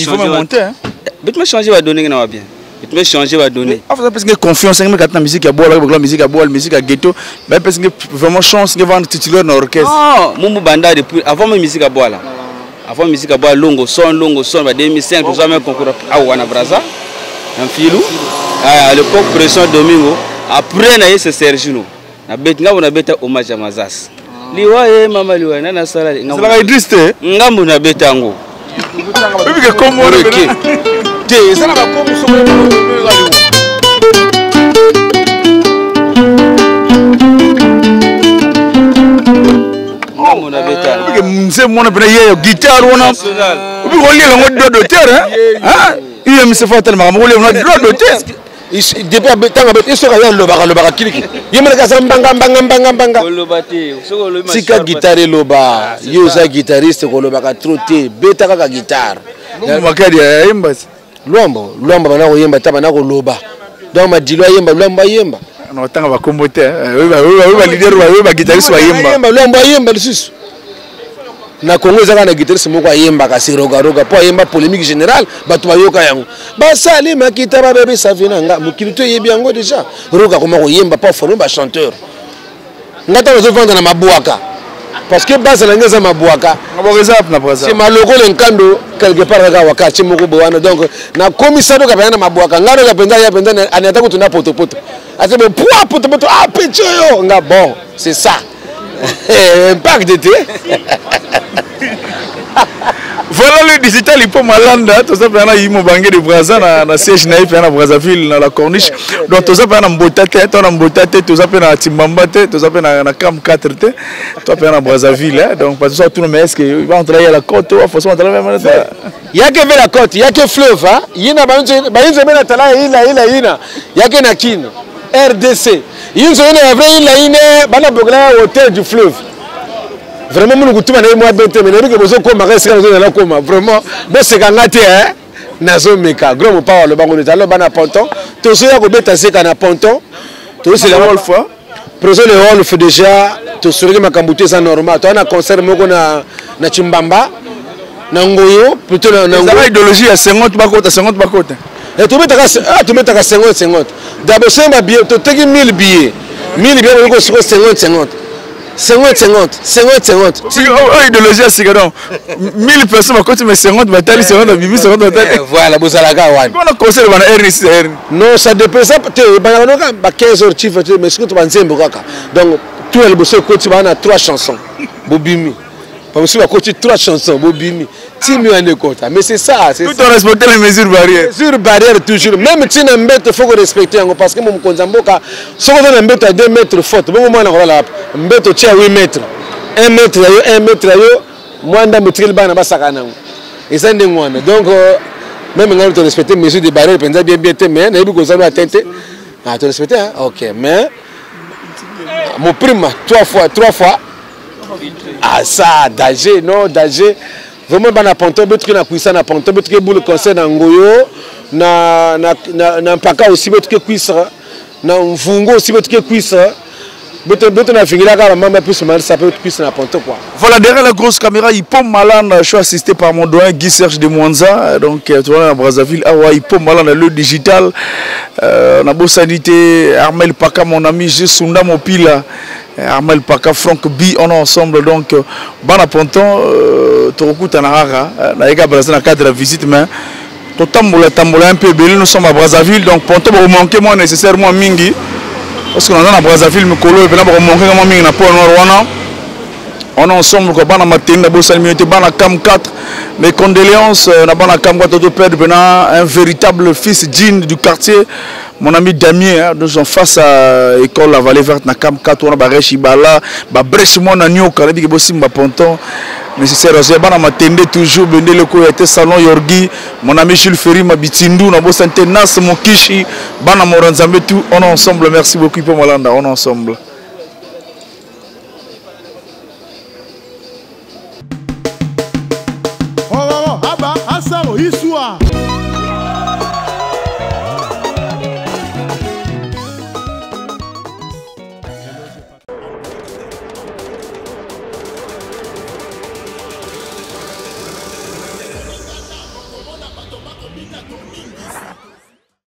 changer va donner na bien. Peut-me changer va donner. Parce que confiance en la musique à boire, la musique à boire, la musique à ghetto, mais parce que vraiment chance de vendre titulaire dans l'orchestre. Non, mon banda depuis avant ma musique à boire là. Avant musique à boire longo son va 2005 nous avons concours à Wana Braza. Un filou. À l'époque pression Domingo, après na c'est Sergino. Na betinga on a beta hommage à Mazas. Liwa mama liwa nana sala ngamu. C'est la triste. Ngamu na betango. Bibi que comme on te ça va comme so ngamu na betango. Bibi que mse mona bena ye guitare wana. Bibi ko lela ngo do terre hein. Il me se fait tellement ngo lela ngo do terre. Depuis tant que ça y a le bar kiliki yemele ka banga sika guitare loba yo za guitariste ko loba ka trotter beta ka guitare makadi yemba lombo bana ko yemba ta bana ko loba donc madilo yemba lomba yemba no tanga ba kombote oui ba leader ba guitariste ba yemba lomba yemba lusus na Congo ezaka na guitariste moko ayemba ka siroga po ayemba polémique générale batu bayoka yango basali makita ba bébé savinanga mokili to yebi yango déjà roga koma ko yemba pas former ba chanteur ngata bazo vendre na mabuaka parce que base na ngeza mabwaka c'est maloko le nkando quelque part kaka wakati moko bwana donc na komisado ka bana mabwaka ngaro ka penza ya penza anataka kutunda poto poto asebe poa poto poto ah pecho yo nga bon c'est ça impact d'été. Voilà le digital, il peut malanda. Tout ça, il y a Mobangé de Brazza, na siège naïf, na Brazzaville, na la Corniche. Donc tout ça, il y a Mbotate, on a Mbotate, tout ça, il y a Timbambate, tout ça, il y a Cam 4, tout ça, il y a Brazzaville. Donc parce que tout le monde est-ce qu'il va travailler à la côte, il faut travailler même. Il y a que la côte, il y a que fleuve, hein. Il y a na tala, il y a que na kin, RDC. Il y a une vraie île, bana bogla hôtel du fleuve. Vraiment, nous avons moi mais vraiment, c'est quand hein, nazo meka, gros pas le bango de bana ponton, tout ça que c'est quand ponton, tout c'est la fois. Projet le hall fait déjà, tout ce que ma cambouté c'est normal. Toi on a concert moko na Chimbamba, na Ngoyo, plutôt na Ngoyo. Ça idéologie à 50 bakota, 50 bakota. Et tu mets à 50. D'abord c'est ma billet, tu as 1000 billets. 1000 billets on sur 50. 50. Idéologie à Sigadon. 1000 personnes à côté, mais 50 batailles, 50 bibi, 50 batailles. Voilà, vous allez la on a conseillé le RNC. Non, ça dépend. Ça peut être 15 heures, mais ce que tu vas dire, donc, tout le bosseur côté, tu as 3 chansons. Bobimi. Parce que tu as 3 chansons, Bobimi. Mais c'est ça. Tout en respectant les mesures barrières. Mesures barrières toujours. Même si tu as un mètre, il faut respecter. Parce que mon Konzamboka, si on a un mètre à 2 mètres faute, bon, moi, un mètre à 8 mètres. 1 mètre, 1 mètre, moi, je suis un peu de et ça, donc, même quand tu respectes les mesures de barrières, bien, mais tu as atteint. Ah, tu respectes, hein? Ok. Mais, mon prime, 3 fois. Ah, ça, danger, non, danger. Vraiment bana ponto betuke na kuisa na ponto betuke boule concert na Ngoyo na mpaka aussi betuke kuisa na mfungo aussi betuke kuisa betu na fingira ka mama plus mal ça peut kuisa na ponto quoi. Voilà, derrière la grosse caméra, il peut malin, je suis assisté par mon doyen Guy Serge de Mwanza, donc tu vois à Brazzaville, il peut malin le digital, na Bossanité, Armel Paka mon ami, Jesunda Mopila. Armel Paka, Franck B, on est ensemble donc bana ponton Toroku Tanahara, naïga Brazzaville dans le cadre de la visite, mais tambola un peu belé, nous sommes à Brazzaville, donc ponton va manquer moins nécessairement mingi, parce qu'on est à Brazzaville, mais colo et puis là va manquer moins mingi na port noir. On est ensemble, on a matin, on a Cam 4. Mes condoléances, on a Cam 4, on perd un véritable fils digne du quartier. Mon ami Damien, nous sommes face à l'école La Vallée Verte, on a Cam 4, on a Baresh Ibala, Brèche, on a Nyoka, on a Bossim Ponton. Nécessaire, on a matin toujours, le côté salon Yorgi, mon ami Jules Ferry, Mabitindou, on a Bossante Nas, Mokishi, Bana Moranzambe, tout, on est ensemble. Merci beaucoup pour Molanda, on est ensemble. Histoire.